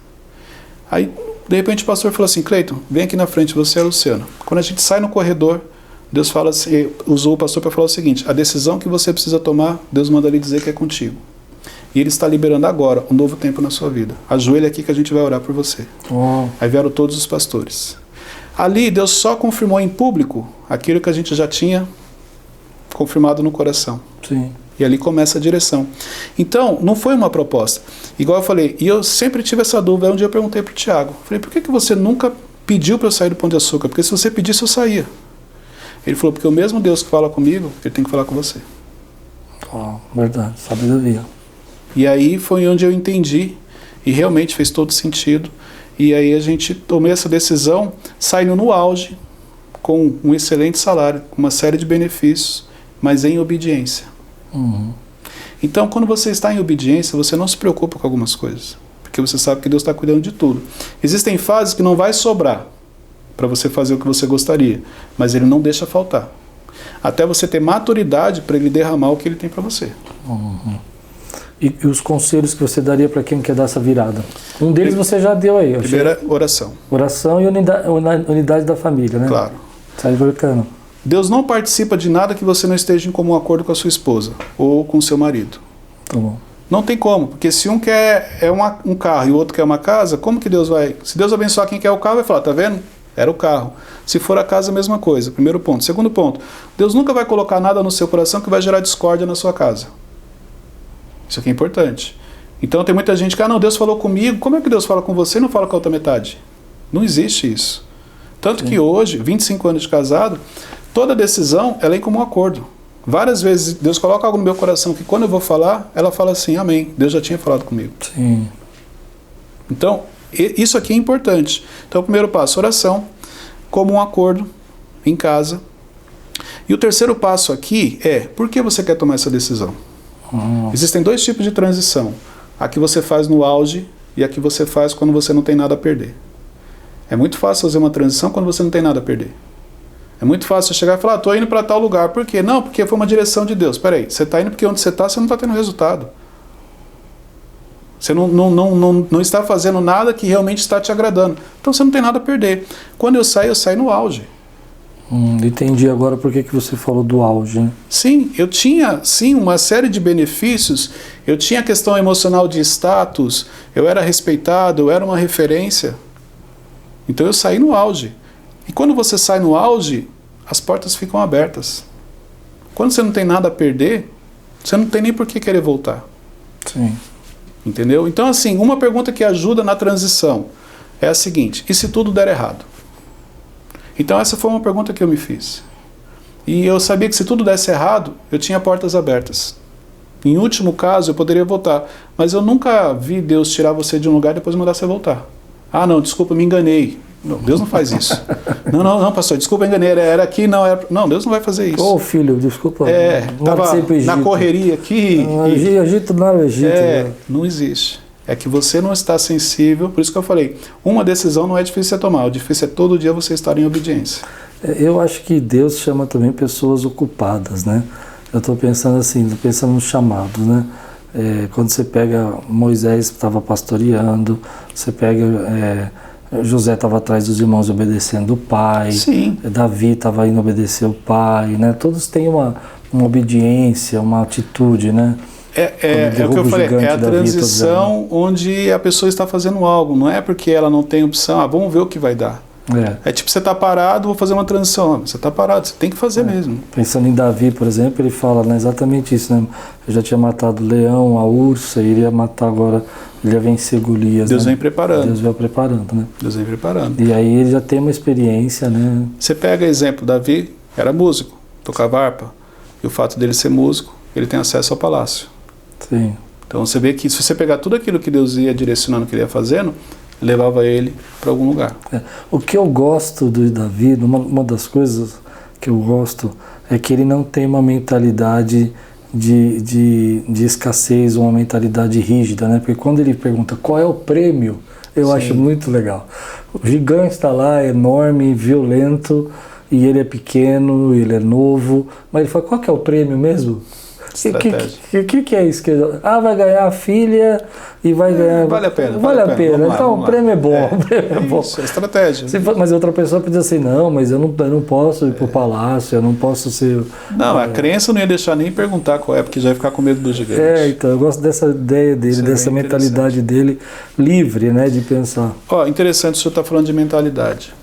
B: Aí, de repente, o pastor falou assim, Cleiton, vem aqui na frente, você é a Luciana. Quando a gente sai no corredor, Deus fala assim, usou o pastor para falar o seguinte, a decisão que você precisa tomar, Deus manda lhe dizer que é contigo. E Ele está liberando agora um novo tempo na sua vida. Ajoelha aqui que a gente vai orar por você. Aí vieram todos os pastores. Ali, Deus só confirmou em público aquilo que a gente já tinha confirmado no coração.
A: Sim.
B: E ali começa a direção. Então, não foi uma proposta. Igual eu falei, e eu sempre tive essa dúvida. Aí um dia eu perguntei para o Tiago, falei, por que você nunca pediu para eu sair do Pão de Açúcar? Porque se você pedisse, eu saía. Ele falou, porque o mesmo Deus que fala comigo, Ele tem que falar com você.
A: Verdade, sabedoria.
B: E aí foi onde eu entendi, e realmente fez todo sentido. E aí a gente tomou essa decisão, saindo no auge, com um excelente salário, com uma série de benefícios, mas em obediência. Então, quando você está em obediência, você não se preocupa com algumas coisas, porque você sabe que Deus está cuidando de tudo. Existem fases que não vai sobrar para você fazer o que você gostaria, mas Ele não deixa faltar. Até você ter maturidade para Ele derramar o que Ele tem para você.
A: E os conselhos que você daria para quem quer dar essa virada? Um deles você já deu aí.
B: Primeira, oração.
A: Oração e unidade da família, né?
B: Claro.
A: Sai bacana.
B: Deus não participa de nada que você não esteja em comum acordo com a sua esposa ou com o seu marido.
A: Tá bom.
B: Não tem como, porque se um quer um carro e o outro quer uma casa, como que Deus vai... Se Deus abençoar quem quer o carro, vai falar, tá vendo? Era o carro. Se for a casa, a mesma coisa. Primeiro ponto. Segundo ponto, Deus nunca vai colocar nada no seu coração que vai gerar discórdia na sua casa. Isso aqui é importante. Então tem muita gente que, não, Deus falou comigo. Como é que Deus fala com você e não fala com a outra metade? Não existe isso. Tanto que hoje, 25 anos de casado, toda decisão ela é em comum acordo. Várias vezes Deus coloca algo no meu coração que quando eu vou falar, ela fala assim, amém. Deus já tinha falado comigo.
A: Sim.
B: Então, isso aqui é importante. Então, o primeiro passo, oração, comum acordo em casa. E o terceiro passo aqui é, por que você quer tomar essa decisão? Existem dois tipos de transição. A que você faz no auge e a que você faz quando você não tem nada a perder. É muito fácil fazer uma transição quando você não tem nada a perder. É muito fácil você chegar e falar, estou indo para tal lugar. Por quê? Não, porque foi uma direção de Deus. Espera aí, você está indo porque onde você está, você não está tendo resultado. Você não está fazendo nada que realmente está te agradando. Então você não tem nada a perder. Quando eu saio no auge.
A: Entendi agora por que você falou do auge. Né?
B: Sim, eu tinha uma série de benefícios. Eu tinha a questão emocional de status. Eu era respeitado, eu era uma referência. Então eu saí no auge. E quando você sai no auge, as portas ficam abertas. Quando você não tem nada a perder, você não tem nem por que querer voltar.
A: Sim.
B: Entendeu? Então, assim, uma pergunta que ajuda na transição é a seguinte, e se tudo der errado? Então, essa foi uma pergunta que eu me fiz. E eu sabia que se tudo desse errado, eu tinha portas abertas. Em último caso, eu poderia voltar. Mas eu nunca vi Deus tirar você de um lugar e depois mandar você voltar. Ah, não, desculpa, me enganei. Não, Deus não faz isso. Não, pastor, desculpa, enganei, era aqui, não era... Não, Deus não vai fazer isso.
A: Ô, filho, desculpa.
B: Estava na correria aqui.
A: Egito não era o Egito.
B: Não existe. É que você não está sensível, por isso que eu falei, uma decisão não é difícil de tomar, o difícil é todo dia você estar em obediência.
A: Eu acho que Deus chama também pessoas ocupadas, né? Eu estou pensando assim, pensando no chamado, né? Quando você pega Moisés estava pastoreando, você pega... José estava atrás dos irmãos obedecendo o pai.
B: Sim.
A: Davi estava indo obedecer o pai, né? Todos têm uma obediência, uma atitude, né?
B: É o que eu falei, é a transição onde a pessoa está fazendo algo, não é porque ela não tem opção, vamos ver o que vai dar. É tipo, você está parado, vou fazer uma transição. Você está parado, você tem que fazer mesmo.
A: Pensando em Davi, por exemplo, ele fala, né, exatamente isso, né? Eu já tinha matado o leão, a ursa, e iria matar agora, ele ia vencer Golias.
B: Deus, né?
A: Vem
B: preparando.
A: Deus vai preparando, né?
B: Deus vem preparando.
A: E aí ele já tem uma experiência, né?
B: Você pega exemplo, Davi era músico, tocava harpa, e o fato dele ser músico, ele tem acesso ao palácio.
A: Sim.
B: Então você vê que se você pegar tudo aquilo que Deus ia direcionando, que ele ia fazendo, levava ele para algum lugar.
A: O que eu gosto do Davi, uma das coisas que eu gosto, é que ele não tem uma mentalidade de escassez, uma mentalidade rígida, né? Porque quando ele pergunta qual é o prêmio, eu acho muito legal. O gigante está lá, enorme, violento, e ele é pequeno, ele é novo, mas ele fala, qual que é o prêmio mesmo? O que é isso? Vai ganhar a filha e vai ganhar...
B: Vale a pena.
A: Vale a pena. Então o prêmio é bom. O prêmio é bom.
B: Isso, é estratégia.
A: Mas outra pessoa pode dizer assim, não, mas eu não posso ir para o palácio, eu não posso ser...
B: Não, a crença não ia deixar nem perguntar qual é, porque já ia ficar com medo do gigante.
A: Então, eu gosto dessa ideia dele, dessa mentalidade dele livre, né, de pensar.
B: Interessante o senhor está falando de mentalidade.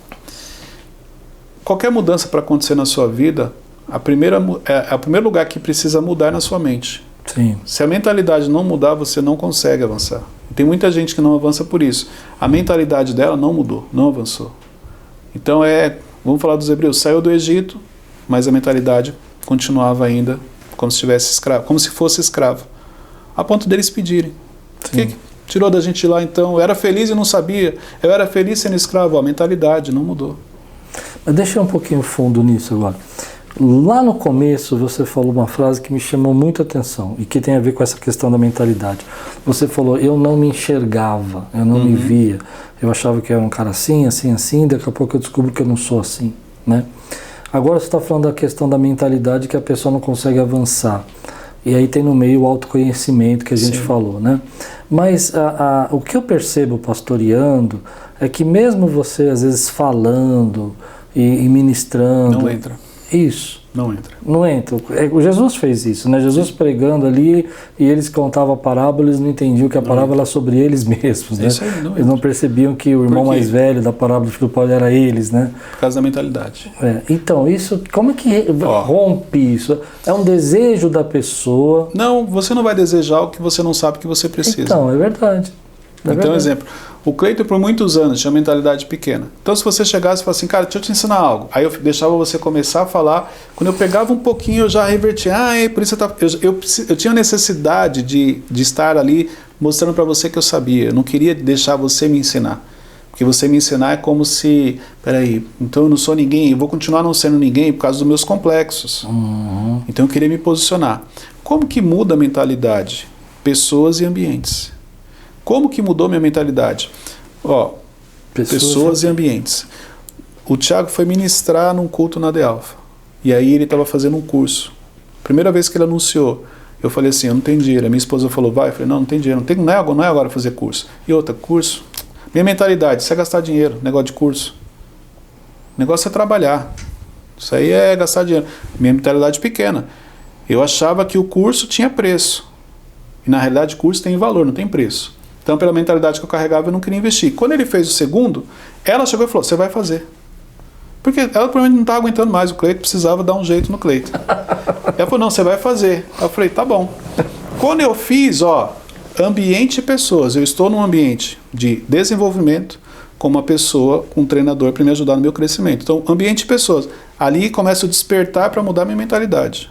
B: Qualquer mudança para acontecer na sua vida... o primeiro lugar que precisa mudar é na sua mente.
A: Sim.
B: Se a mentalidade não mudar, você não consegue avançar. Tem muita gente que não avança por isso. A mentalidade dela não mudou, não avançou. Então vamos falar dos hebreus, saiu do Egito, mas a mentalidade continuava ainda como se estivesse escravo, como se fosse escravo. A ponto deles pedirem. O que tirou da gente lá então? Eu era feliz e não sabia. Eu era feliz sendo escravo. A mentalidade não mudou.
A: Mas deixa um pouquinho fundo nisso agora. Lá no começo você falou uma frase que me chamou muito a atenção e que tem a ver com essa questão da mentalidade. Você falou, eu não me enxergava, eu não me via. Eu achava que eu era um cara assim, daqui a pouco eu descubro que eu não sou assim, né? Agora você está falando da questão da mentalidade que a pessoa não consegue avançar. E aí tem no meio o autoconhecimento que a gente falou, né? Mas o que eu percebo pastoreando é que mesmo você às vezes falando e ministrando...
B: Não entra.
A: Isso.
B: Não entra.
A: Não entra. O Jesus fez isso, né? Jesus pregando ali e eles contavam a parábola, eles não entendiam que a parábola era sobre eles mesmos, né?
B: Isso aí não
A: eles não percebiam que o irmão mais velho da parábola do filho pródigo era eles, né?
B: Por causa da mentalidade.
A: Então, isso, como é que rompe isso? É um desejo da pessoa.
B: Não, você não vai desejar o que você não sabe que você precisa.
A: Então, é verdade.
B: Então, exemplo, o Cleiton por muitos anos tinha mentalidade pequena. Então, se você chegasse e falasse assim, cara, deixa eu te ensinar algo. Aí eu deixava você começar a falar. Quando eu pegava um pouquinho, eu já revertia. Por isso eu tinha necessidade de estar ali mostrando para você que eu sabia. Eu não queria deixar você me ensinar. Porque você me ensinar é como se, peraí, então eu não sou ninguém, eu vou continuar não sendo ninguém por causa dos meus complexos. Então eu queria me posicionar. Como que muda a mentalidade? Pessoas e ambientes. Como que mudou minha mentalidade? Pessoas e ambientes. O Thiago foi ministrar num culto na The Alpha. E aí ele estava fazendo um curso. Primeira vez que ele anunciou, eu falei assim, eu não tenho dinheiro. A minha esposa falou, vai. Eu falei, não tem dinheiro. Não é agora fazer curso. E outra, curso. Minha mentalidade, isso é gastar dinheiro, negócio de curso. O negócio é trabalhar. Isso aí é gastar dinheiro. Minha mentalidade pequena. Eu achava que o curso tinha preço. E na realidade o curso tem valor, não tem preço. Então, pela mentalidade que eu carregava, eu não queria investir. Quando ele fez o segundo, ela chegou e falou, você vai fazer. Porque ela provavelmente não estava aguentando mais o Cleiton, precisava dar um jeito no Cleiton. Ela falou, não, você vai fazer. Eu falei, tá bom. Quando eu fiz, ambiente e pessoas, eu estou num ambiente de desenvolvimento com uma pessoa, com um treinador para me ajudar no meu crescimento. Então, ambiente e pessoas. Ali começa a despertar para mudar minha mentalidade.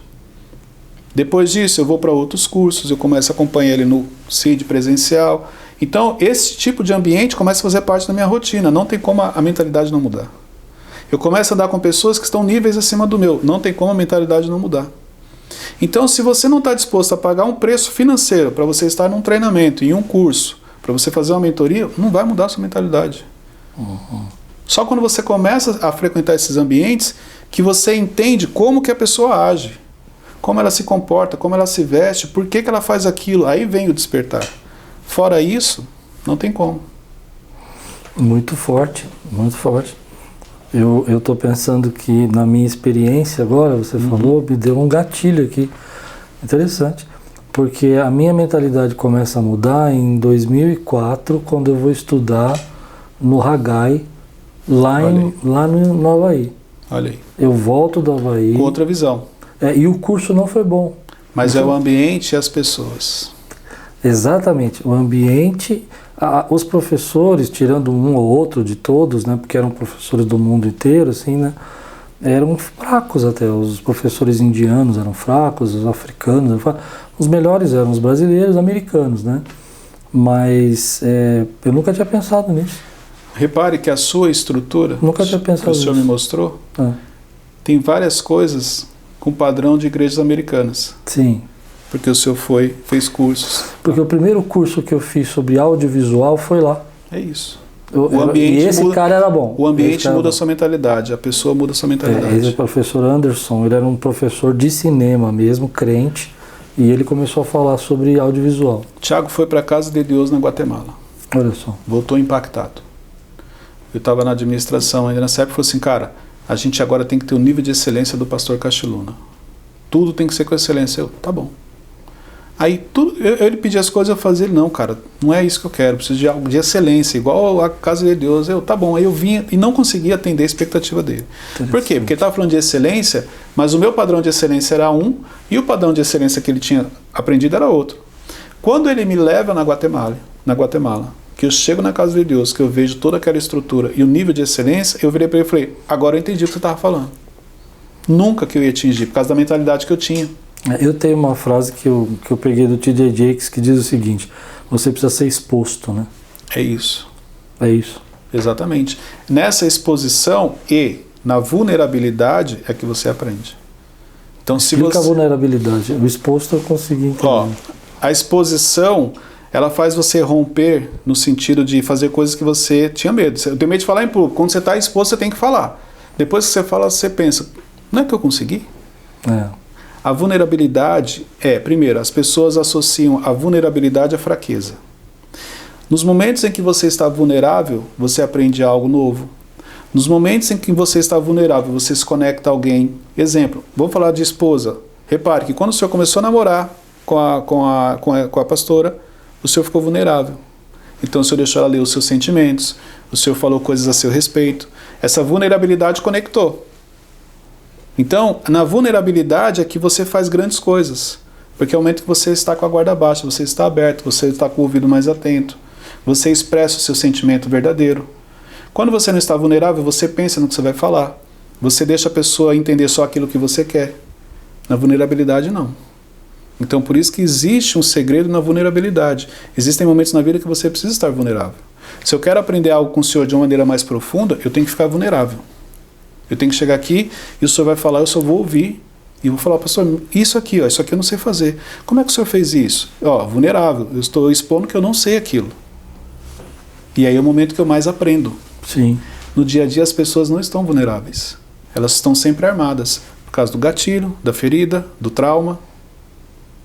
B: Depois disso, eu vou para outros cursos, eu começo a acompanhar ele no CID presencial. Então, esse tipo de ambiente começa a fazer parte da minha rotina. Não tem como a mentalidade não mudar. Eu começo a andar com pessoas que estão níveis acima do meu. Não tem como a mentalidade não mudar. Então, se você não está disposto a pagar um preço financeiro para você estar num treinamento, em um curso, para você fazer uma mentoria, não vai mudar a sua mentalidade. Só quando você começa a frequentar esses ambientes que você entende como que a pessoa age, como ela se comporta, como ela se veste, por que ela faz aquilo. Aí vem o despertar. Fora isso, não tem como.
A: Muito forte, muito forte. Eu estou pensando que na minha experiência agora, você falou, me deu um gatilho aqui. Interessante. Porque a minha mentalidade começa a mudar em 2004, quando eu vou estudar no Haggai, lá no Havaí.
B: Olha aí.
A: Eu volto do Havaí.
B: Com outra visão.
A: E o curso não foi bom.
B: Mas é o ambiente e as pessoas.
A: Exatamente. O ambiente, os professores, tirando um ou outro de todos, né, porque eram professores do mundo inteiro, assim, né, eram fracos até. Os professores indianos eram fracos, os africanos eram fracos. Os melhores eram os brasileiros, os americanos, né? Mas eu nunca tinha pensado nisso.
B: Repare que a sua estrutura,
A: Nunca tinha pensado
B: que o senhor
A: nisso.
B: me mostrou, tem várias coisas com padrão de igrejas americanas.
A: Sim.
B: Porque o senhor fez cursos.
A: Porque o primeiro curso que eu fiz sobre audiovisual foi lá.
B: É isso.
A: E esse cara era bom.
B: O ambiente muda a sua mentalidade, a pessoa muda a sua mentalidade.
A: Esse professor Anderson, ele era um professor de cinema mesmo, crente, e ele começou a falar sobre audiovisual.
B: Thiago foi para a Casa de Deus na Guatemala.
A: Olha só.
B: Voltou impactado. Eu estava na administração ainda nessa época e falei assim, cara, a gente agora tem que ter o nível de excelência do pastor Castiluna. Tudo tem que ser com excelência. Eu, tá bom. Aí ele pedia as coisas, eu fazia, ele, não, cara, não é isso que eu quero, preciso de algo de excelência, igual a Casa de Deus. Eu, tá bom. Aí eu vinha e não conseguia atender a expectativa dele. Por quê? Porque ele estava falando de excelência, mas o meu padrão de excelência era um, e o padrão de excelência que ele tinha aprendido era outro. Quando ele me leva na Guatemala, que eu chego na Casa de Deus, que eu vejo toda aquela estrutura e o nível de excelência, eu virei para ele e falei, agora eu entendi o que você estava falando. Nunca que eu ia atingir, por causa da mentalidade que eu tinha.
A: Eu tenho uma frase que eu peguei do T.J. Jakes que diz o seguinte: você precisa ser exposto, né?
B: É isso.
A: É isso.
B: Exatamente. Nessa exposição e na vulnerabilidade é que você aprende. Então, se
A: Explica
B: você...
A: a vulnerabilidade. O exposto eu consegui entender.
B: A exposição, ela faz você romper no sentido de fazer coisas que você tinha medo. Eu tenho medo de falar em público. Quando você está exposto, você tem que falar. Depois que você fala, você pensa, não é que eu consegui? A vulnerabilidade primeiro, as pessoas associam a vulnerabilidade à fraqueza. Nos momentos em que você está vulnerável, você aprende algo novo. Nos momentos em que você está vulnerável, você se conecta a alguém. Exemplo, vamos falar de esposa. Repare que quando o senhor começou a namorar com a pastora, o senhor ficou vulnerável. Então o senhor deixou ela ler os seus sentimentos, o senhor falou coisas a seu respeito. Essa vulnerabilidade conectou. Então, na vulnerabilidade é que você faz grandes coisas. Porque é o momento que você está com a guarda baixa, você está aberto, você está com o ouvido mais atento, você expressa o seu sentimento verdadeiro. Quando você não está vulnerável, você pensa no que você vai falar. Você deixa a pessoa entender só aquilo que você quer. Na vulnerabilidade, não. Então, por isso que existe um segredo na vulnerabilidade. Existem momentos na vida que você precisa estar vulnerável. Se eu quero aprender algo com o senhor de uma maneira mais profunda, eu tenho que ficar vulnerável. Eu tenho que chegar aqui e o senhor vai falar, eu só vou ouvir. E vou falar, pastor, isso aqui eu não sei fazer. Como é que o senhor fez isso? Vulnerável, eu estou expondo que eu não sei aquilo. E aí é o momento que eu mais aprendo.
A: Sim.
B: No dia a dia as pessoas não estão vulneráveis. Elas estão sempre armadas. Por causa do gatilho, da ferida, do trauma.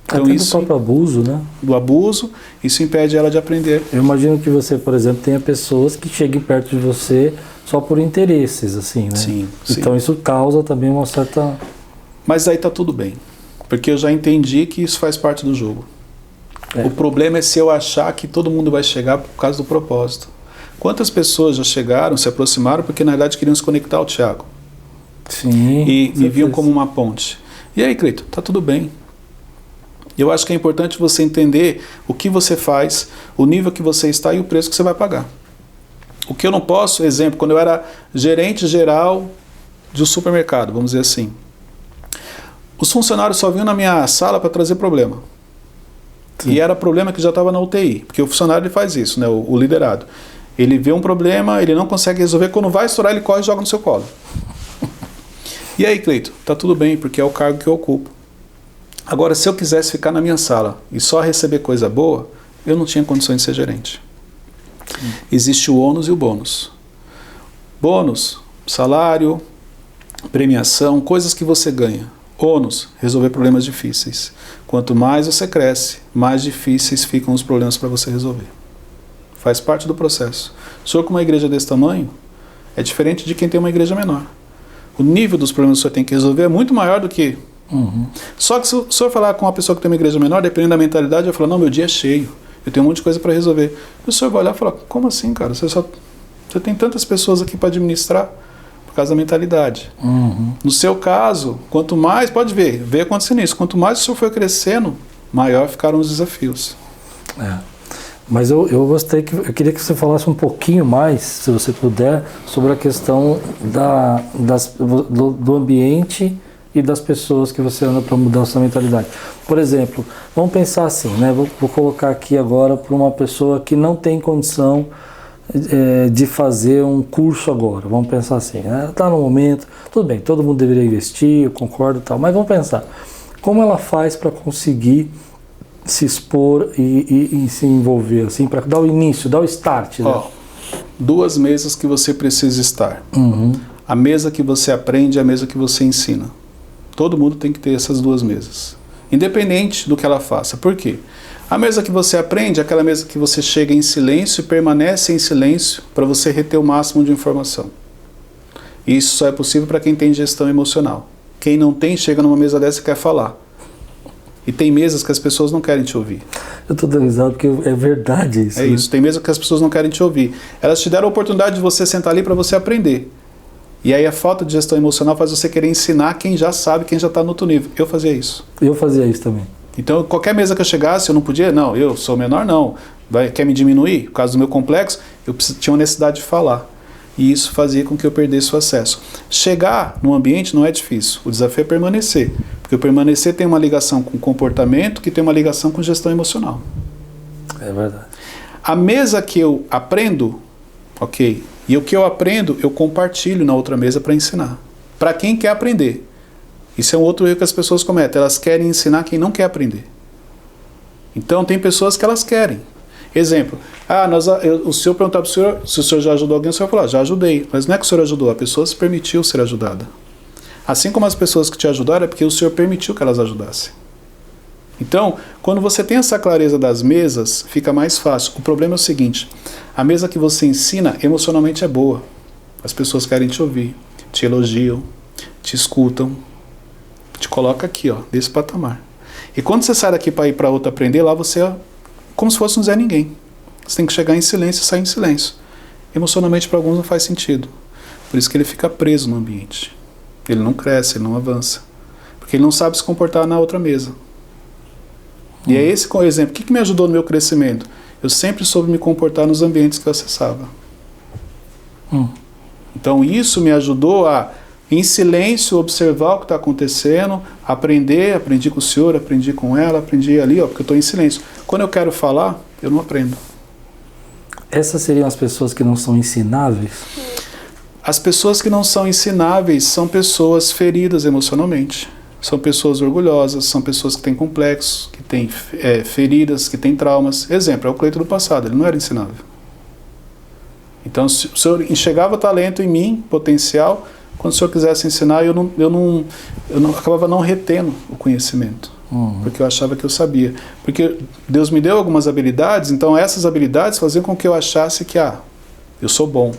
A: Então, até do próprio abuso, né?
B: Do abuso, isso impede ela de aprender.
A: Eu imagino que você, por exemplo, tenha pessoas que cheguem perto de você só por interesses, assim, né?
B: Sim.
A: Então isso causa também uma certa...
B: Mas aí tá tudo bem. Porque eu já entendi que isso faz parte do jogo. O problema é se eu achar que todo mundo vai chegar por causa do propósito. Quantas pessoas já chegaram, se aproximaram, porque na verdade queriam se conectar ao Tiago?
A: Sim.
B: E me viam como uma ponte. E aí, Cleito, tá tudo bem. Eu acho que é importante você entender o que você faz, o nível que você está e o preço que você vai pagar. O que eu não posso, exemplo, quando eu era gerente geral de um supermercado, vamos dizer assim, os funcionários só vinham na minha sala para trazer problema. Sim. E era problema que já estava na UTI, porque o funcionário ele faz isso, né, o liderado. Ele vê um problema, ele não consegue resolver, quando vai estourar ele corre e joga no seu colo. E aí, Cleito, tá tudo bem, porque é o cargo que eu ocupo. Agora, se eu quisesse ficar na minha sala e só receber coisa boa, eu não tinha condições de ser gerente. Sim. Existe o ônus e o bônus. Bônus, salário, premiação, coisas que você ganha. Ônus, resolver problemas difíceis. Quanto mais você cresce, mais difíceis ficam os problemas para você resolver. Faz parte do processo. O senhor com uma igreja desse tamanho é diferente de quem tem uma igreja menor. O nível dos problemas que o senhor tem que resolver é muito maior do que... Só que se o senhor falar com uma pessoa que tem uma igreja menor, dependendo da mentalidade, vai falar, não, meu dia é cheio, eu tenho um monte de coisa para resolver. E o senhor vai olhar e falar, como assim, cara? Você tem tantas pessoas aqui para administrar por causa da mentalidade. No seu caso, quanto mais, pode ver, veio acontecendo isso, quanto mais o senhor foi crescendo, maior ficaram os desafios.
A: Mas eu eu queria que você falasse um pouquinho mais, se você puder, sobre a questão do ambiente e das pessoas que você anda para mudar a sua mentalidade. Por exemplo, vamos pensar assim, né? Vou colocar aqui agora para uma pessoa que não tem condição de fazer um curso agora. Vamos pensar assim, né? Está no momento, tudo bem, todo mundo deveria investir, eu concordo e tal, mas vamos pensar, como ela faz para conseguir se expor e se envolver, assim, para dar o início, dar o start, né?
B: 2 mesas que você precisa estar. A mesa que você aprende e a mesa que você ensina. Todo mundo tem que ter essas 2 mesas. Independente do que ela faça. Por quê? A mesa que você aprende é aquela mesa que você chega em silêncio e permanece em silêncio para você reter o máximo de informação. E isso só é possível para quem tem gestão emocional. Quem não tem, chega numa mesa dessa e quer falar. E tem mesas que as pessoas não querem te ouvir.
A: Eu estou dando risada porque é verdade isso.
B: É isso, tem mesas que as pessoas não querem te ouvir. Elas te deram a oportunidade de você sentar ali para você aprender. E aí a falta de gestão emocional faz você querer ensinar quem já sabe, quem já está no outro nível. Eu fazia isso.
A: Eu fazia isso também.
B: Então, qualquer mesa que eu chegasse, eu não podia, não, eu sou menor, não. Quer me diminuir? Por causa do meu complexo, eu tinha uma necessidade de falar. E isso fazia com que eu perdesse o acesso. Chegar no ambiente não é difícil, o desafio é permanecer. Porque o permanecer tem uma ligação com comportamento, que tem uma ligação com gestão emocional.
A: É verdade.
B: A mesa que eu aprendo, ok, e o que eu aprendo, eu compartilho na outra mesa para ensinar. Para quem quer aprender. Isso é um outro erro que as pessoas cometem. Elas querem ensinar quem não quer aprender. Então, tem pessoas que elas querem. Exemplo, o senhor perguntar para o senhor se o senhor já ajudou alguém, o senhor vai falar, já ajudei. Mas não é que o senhor ajudou, a pessoa se permitiu ser ajudada. Assim como as pessoas que te ajudaram, é porque o senhor permitiu que elas ajudassem. Então, quando você tem essa clareza das mesas, fica mais fácil. O problema é o seguinte, a mesa que você ensina emocionalmente é boa. As pessoas querem te ouvir, te elogiam, te escutam, te coloca aqui, ó, desse patamar. E quando você sai daqui para ir para outro aprender, lá você é como se fosse um Zé Ninguém. Você tem que chegar em silêncio e sair em silêncio. Emocionalmente, para alguns, não faz sentido. Por isso que ele fica preso no ambiente. Ele não cresce, ele não avança. Porque ele não sabe se comportar na outra mesa. E é esse o exemplo. O que me ajudou no meu crescimento? Eu sempre soube me comportar nos ambientes que eu acessava. Então isso me ajudou a, em silêncio, observar o que está acontecendo, aprendi com o senhor, aprendi com ela, aprendi ali, ó, porque eu estou em silêncio. Quando eu quero falar, eu não aprendo.
A: Essas seriam as pessoas que não são ensináveis?
B: As pessoas que não são ensináveis são pessoas feridas emocionalmente. São pessoas orgulhosas, são pessoas que têm complexos, que têm feridas, que têm traumas. Exemplo, é o Cleiton do passado, ele não era ensinável. Então, se o senhor enxergava talento em mim, potencial, quando o senhor quisesse ensinar, eu acabava não retendo o conhecimento. Porque eu achava que eu sabia. Porque Deus me deu algumas habilidades, então essas habilidades faziam com que eu achasse que, eu sou bom.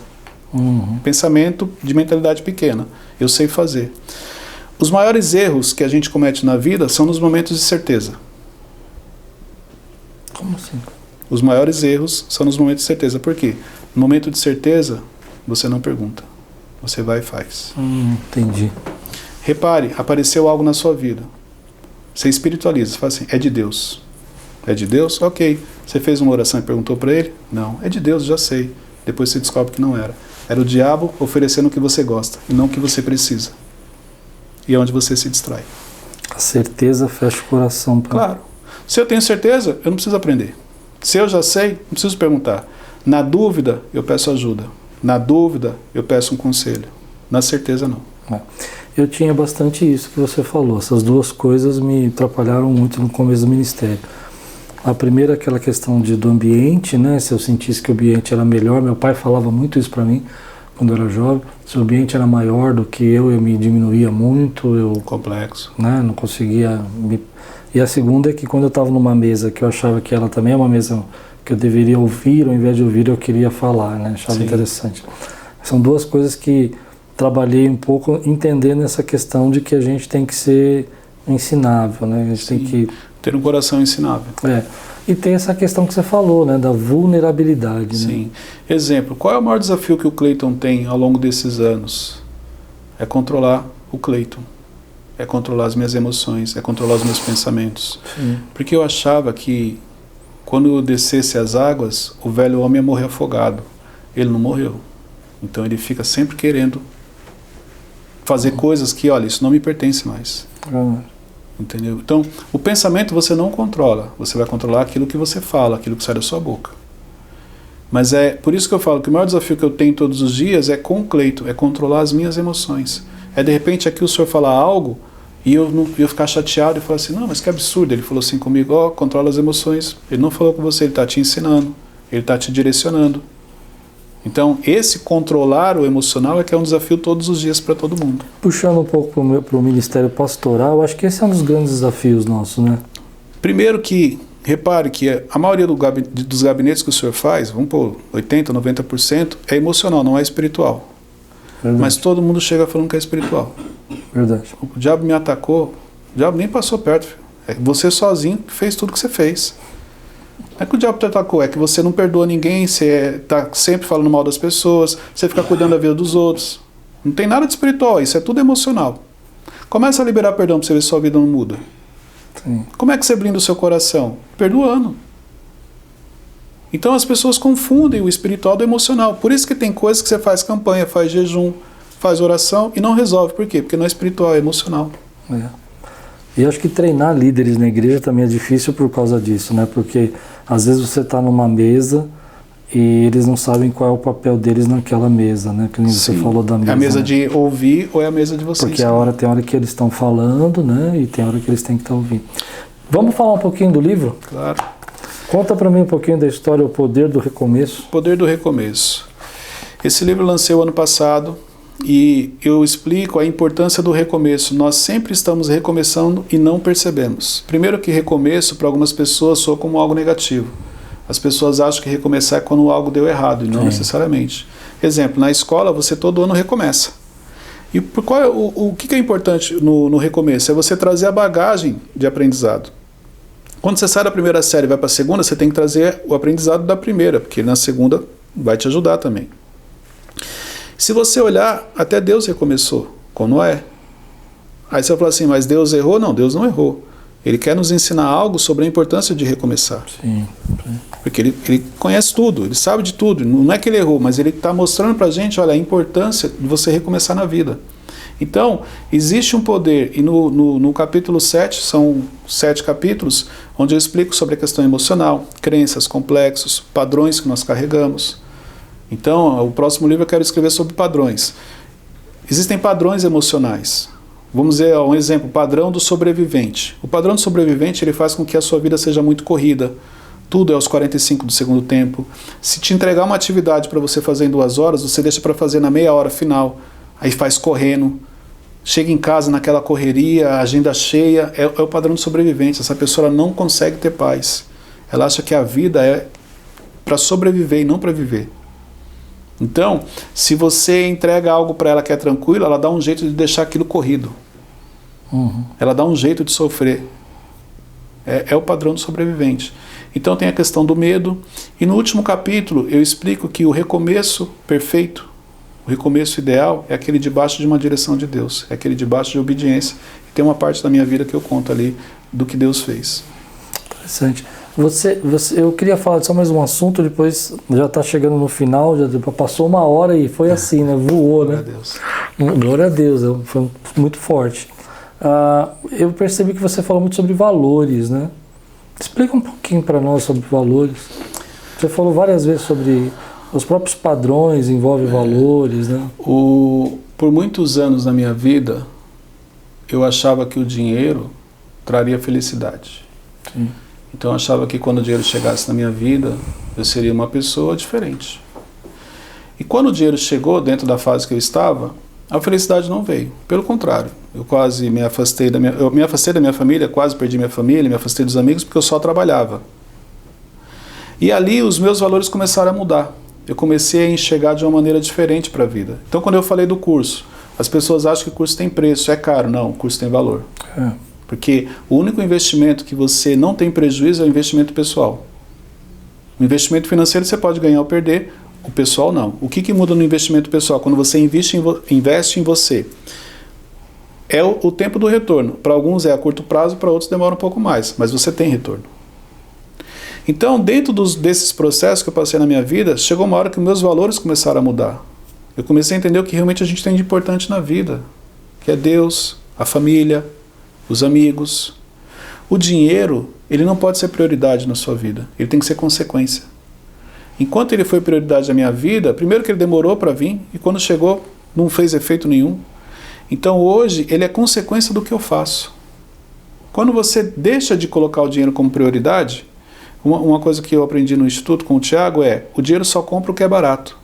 B: Pensamento de mentalidade pequena. Eu sei fazer. Os maiores erros que a gente comete na vida são nos momentos de certeza.
A: Como assim?
B: Os maiores erros são nos momentos de certeza. Por quê? No momento de certeza, você não pergunta. Você vai e faz.
A: Entendi.
B: Repare, apareceu algo na sua vida. Você espiritualiza, você fala assim, é de Deus. É de Deus? Ok. Você fez uma oração e perguntou para ele? Não. É de Deus, já sei. Depois você descobre que não era. Era o diabo oferecendo o que você gosta e não o que você precisa. E é onde você se distrai.
A: A certeza fecha o coração.
B: Claro. Se eu tenho certeza, eu não preciso aprender. Se eu já sei, não preciso perguntar. Na dúvida, eu peço ajuda. Na dúvida, eu peço um conselho. Na certeza, não.
A: Eu tinha bastante isso que você falou. Essas duas coisas me atrapalharam muito no começo do ministério. A primeira, aquela questão do ambiente, né? Se eu sentisse que o ambiente era melhor, meu pai falava muito isso para mim quando eu era jovem. Se o ambiente era maior do que eu me diminuía muito.
B: Complexo.
A: Né, não conseguia me... E a segunda é que quando eu estava numa mesa que eu achava que ela também é uma mesa que eu deveria ouvir, ao invés de ouvir eu queria falar, né? Achava
B: Sim.
A: Interessante. São duas coisas que trabalhei um pouco entendendo essa questão de que a gente tem que ser ensinável, né? A gente
B: Sim.
A: tem que...
B: ter um coração ensinável.
A: E tem essa questão que você falou, né? Da vulnerabilidade.
B: Sim.
A: Né?
B: Exemplo, qual é o maior desafio que o Cleiton tem ao longo desses anos? É controlar o Cleiton. É controlar as minhas emoções, é controlar os meus pensamentos.
A: Sim.
B: Porque eu achava que quando eu descesse as águas, o velho homem ia morrer afogado. Ele não morreu. Então ele fica sempre querendo fazer coisas que, olha, isso não me pertence mais. Entendeu? Então, o pensamento você não controla. Você vai controlar aquilo que você fala, aquilo que sai da sua boca. Mas é por isso que eu falo que o maior desafio que eu tenho todos os dias é com o Cleiton, é controlar as minhas emoções. É de repente aqui o senhor falar algo e eu ficar chateado e falar assim, não, mas que absurdo. Ele falou assim comigo, controla as emoções. Ele não falou com você, ele está te ensinando, ele está te direcionando. Então, esse controlar o emocional é que é um desafio todos os dias para todo mundo.
A: Puxando um pouco para o ministério pastoral, acho que esse é um dos grandes desafios nossos, né?
B: Primeiro que, repare que a maioria dos gabinetes que o senhor faz, vamos por 80%, 90%, é emocional, não é espiritual.
A: Verdade.
B: Mas todo mundo chega falando que é espiritual.
A: Verdade.
B: O diabo me atacou, o diabo nem passou perto. É você sozinho que fez tudo que você fez. Não é que o diabo te atacou, é que você não perdoa ninguém, você está sempre falando mal das pessoas, você fica cuidando da vida dos outros. Não tem nada de espiritual, isso é tudo emocional. Começa a liberar perdão para você ver se sua vida não muda.
A: Sim.
B: Como é que você blinda o seu coração? Perdoando. Então as pessoas confundem o espiritual do emocional. Por isso que tem coisas que você faz campanha, faz jejum, faz oração e não resolve. Por quê? Porque não é espiritual, é emocional.
A: E acho que treinar líderes na igreja também é difícil por causa disso, né? Porque às vezes você está numa mesa e eles não sabem qual é o papel deles naquela mesa, né? Que nem você falou da mesa.
B: É a mesa, né, de
A: né?
B: ouvir ou é a mesa de vocês?
A: Porque tem hora que eles estão falando, né? E tem hora que eles têm que estar ouvindo. Vamos falar um pouquinho do livro?
B: Claro.
A: Conta para mim um pouquinho da história, O Poder do Recomeço.
B: O Poder do Recomeço. Esse livro eu lancei o ano passado e eu explico a importância do recomeço. Nós sempre estamos recomeçando e não percebemos. Primeiro que recomeço, para algumas pessoas, soa como algo negativo. As pessoas acham que recomeçar é quando algo deu errado, e não necessariamente. Exemplo, na escola você todo ano recomeça. E o que é importante no recomeço? É você trazer a bagagem de aprendizado. Quando você sai da primeira série e vai para a segunda, você tem que trazer o aprendizado da primeira, porque na segunda vai te ajudar também. Se você olhar, até Deus recomeçou com Noé. Aí você vai falar assim, mas Deus errou? Não, Deus não errou. Ele quer nos ensinar algo sobre a importância de recomeçar.
A: Sim.
B: Porque ele conhece tudo, ele sabe de tudo. Não é que ele errou, mas ele está mostrando para a gente, olha, a importância de você recomeçar na vida. Então, existe um poder, e no capítulo 7, são 7 capítulos, onde eu explico sobre a questão emocional, crenças, complexos, padrões que nós carregamos. Então, o próximo livro eu quero escrever sobre padrões. Existem padrões emocionais. Vamos ver um exemplo, o padrão do sobrevivente. O padrão do sobrevivente, ele faz com que a sua vida seja muito corrida. Tudo é aos 45 do segundo tempo. Se te entregar uma atividade para você fazer em 2 horas, você deixa para fazer na meia hora final. Aí faz correndo. Chega em casa naquela correria, agenda cheia. É o padrão do sobrevivente. Essa pessoa não consegue ter paz. Ela acha que a vida é para sobreviver e não para viver. Então, se você entrega algo para ela que é tranquilo, ela dá um jeito de deixar aquilo corrido. Ela dá um jeito de sofrer. É o padrão do sobrevivente. Então tem a questão do medo. E no último capítulo eu explico que o recomeço perfeito, o recomeço ideal, é aquele debaixo de uma direção de Deus. É aquele debaixo de obediência. E tem uma parte da minha vida que eu conto ali do que Deus fez.
A: Interessante. Eu queria falar só mais um assunto, depois já está chegando no final, já passou 1 hora e foi assim, né? Voou, né?
B: Glória a Deus.
A: Glória a Deus, foi muito forte. Eu percebi que você falou muito sobre valores, né? Explica um pouquinho para nós sobre valores. Você falou várias vezes sobre os próprios padrões, envolve valores, né?
B: Por muitos anos na minha vida, eu achava que o dinheiro traria felicidade.
A: Sim.
B: Então eu achava que quando o dinheiro chegasse na minha vida, eu seria uma pessoa diferente. E quando o dinheiro chegou dentro da fase que eu estava, a felicidade não veio. Pelo contrário, eu quase me afastei da minha família, quase perdi minha família, me afastei dos amigos porque eu só trabalhava. E ali os meus valores começaram a mudar. Eu comecei a enxergar de uma maneira diferente para a vida. Então quando eu falei do curso, as pessoas acham que o curso tem preço, é caro. Não, o curso tem valor. Porque o único investimento que você não tem prejuízo é o investimento pessoal. O investimento financeiro você pode ganhar ou perder, o pessoal não. O que muda no investimento pessoal? Quando você investe em você, é o tempo do retorno. Para alguns é a curto prazo, para outros demora um pouco mais, mas você tem retorno. Então, dentro desses processos que eu passei na minha vida, chegou uma hora que meus valores começaram a mudar. Eu comecei a entender o que realmente a gente tem de importante na vida, que é Deus, a família, os amigos. O dinheiro, ele não pode ser prioridade na sua vida, ele tem que ser consequência. Enquanto ele foi prioridade na minha vida, primeiro que ele demorou para vir, e quando chegou, não fez efeito nenhum. Então hoje, ele é consequência do que eu faço. Quando você deixa de colocar o dinheiro como prioridade, uma coisa que eu aprendi no Instituto com o Tiago é, o dinheiro só compra o que é barato.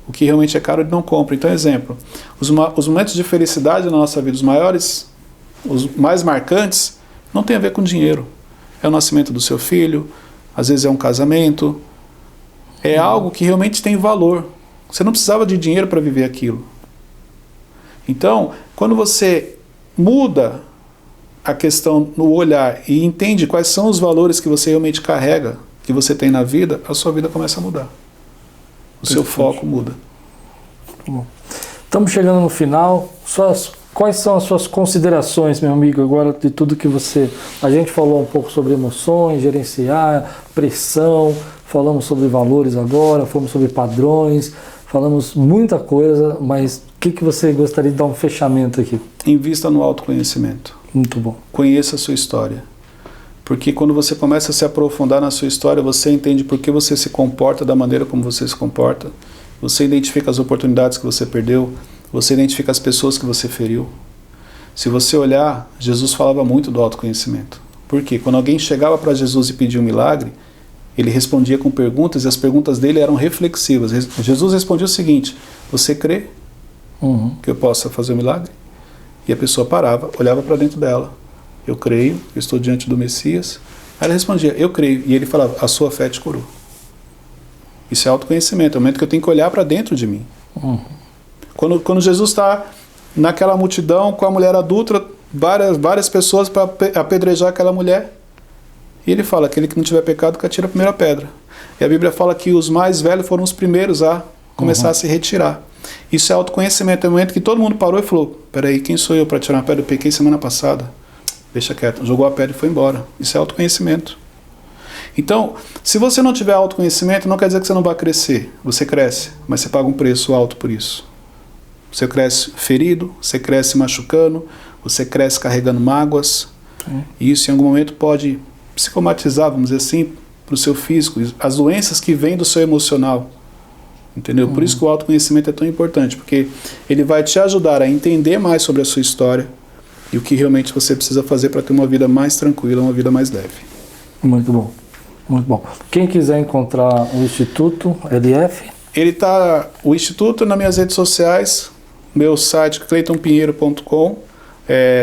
B: O que realmente é caro, ele não compra. Então, exemplo, os momentos de felicidade na nossa vida, os mais marcantes, não tem a ver com dinheiro. É o nascimento do seu filho, às vezes é um casamento, é algo que realmente tem valor. Você não precisava de dinheiro para viver aquilo. Então, quando você muda a questão no olhar e entende quais são os valores que você realmente carrega, que você tem na vida, a sua vida começa a mudar. O seu foco muda.
A: Bom, estamos chegando no final. Quais são as suas considerações, meu amigo, agora de tudo que você... A gente falou um pouco sobre emoções, gerenciar, pressão, falamos sobre valores agora, falamos sobre padrões, falamos muita coisa, mas o que você gostaria de dar um fechamento aqui?
B: Invista no autoconhecimento.
A: Muito bom.
B: Conheça a sua história. Porque quando você começa a se aprofundar na sua história, você entende por que você se comporta da maneira como você se comporta. Você identifica as oportunidades que você perdeu. Você identifica as pessoas que você feriu. Se você olhar, Jesus falava muito do autoconhecimento. Por quê? Quando alguém chegava para Jesus e pedia um milagre, ele respondia com perguntas e as perguntas dele eram reflexivas. Jesus respondia o seguinte, você crê que eu possa fazer um milagre? E a pessoa parava, olhava para dentro dela. Eu creio, eu estou diante do Messias. Aí ela respondia, eu creio. E ele falava, a sua fé te curou. Isso é autoconhecimento, é o momento que eu tenho que olhar para dentro de mim. Quando Jesus está naquela multidão com a mulher adúltera, várias pessoas para apedrejar aquela mulher, e ele fala, aquele que não tiver pecado que atira a primeira pedra. E a Bíblia fala que os mais velhos foram os primeiros a começar a se retirar. Isso é autoconhecimento, é o momento que todo mundo parou e falou, peraí, quem sou eu para tirar uma pedra? Eu pequei semana passada. Deixa quieto, jogou a pedra e foi embora. Isso é autoconhecimento. Então, se você não tiver autoconhecimento, não quer dizer que você não vai crescer. Você cresce, mas você paga um preço alto por isso. Você cresce ferido, você cresce machucando, você cresce carregando mágoas. E isso em algum momento pode psicomatizar, vamos dizer assim, para o seu físico. As doenças que vêm do seu emocional. Entendeu? Por isso que o autoconhecimento é tão importante, porque ele vai te ajudar a entender mais sobre a sua história e o que realmente você precisa fazer para ter uma vida mais tranquila, uma vida mais leve.
A: Muito bom, muito bom. Quem quiser encontrar o Instituto LF?
B: O Instituto nas minhas redes sociais, meu site cleitonpinheiro.com,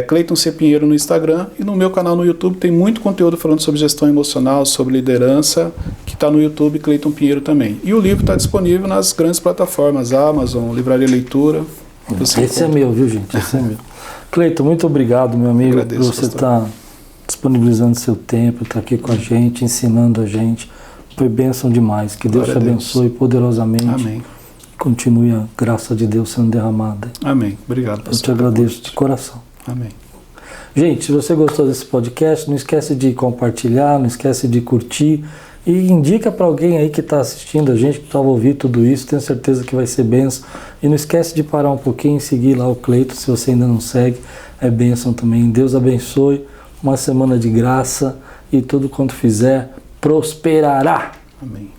B: Cleiton C. Pinheiro no Instagram, e no meu canal no YouTube tem muito conteúdo falando sobre gestão emocional, sobre liderança, que está no YouTube, Cleiton Pinheiro também. E o livro está disponível nas grandes plataformas, Amazon, Livraria Leitura.
A: Esse é meu, viu, gente? Esse é meu. Cleiton, muito obrigado, meu amigo,
B: Agradeço,
A: por você estar disponibilizando seu tempo, estar aqui com a gente, ensinando a gente. Foi bênção demais. Que Deus te abençoe poderosamente.
B: Amém.
A: Continue a graça de Deus sendo derramada.
B: Amém. Obrigado, pastor.
A: Eu te agradeço de coração.
B: Amém.
A: Gente, se você gostou desse podcast, não esquece de compartilhar, não esquece de curtir e indica para alguém aí que está assistindo a gente, que estava ouvindo tudo isso, tenho certeza que vai ser bênção. E não esquece de parar um pouquinho e seguir lá o Cleiton, se você ainda não segue, é bênção também. Deus abençoe, uma semana de graça e tudo quanto fizer prosperará.
B: Amém.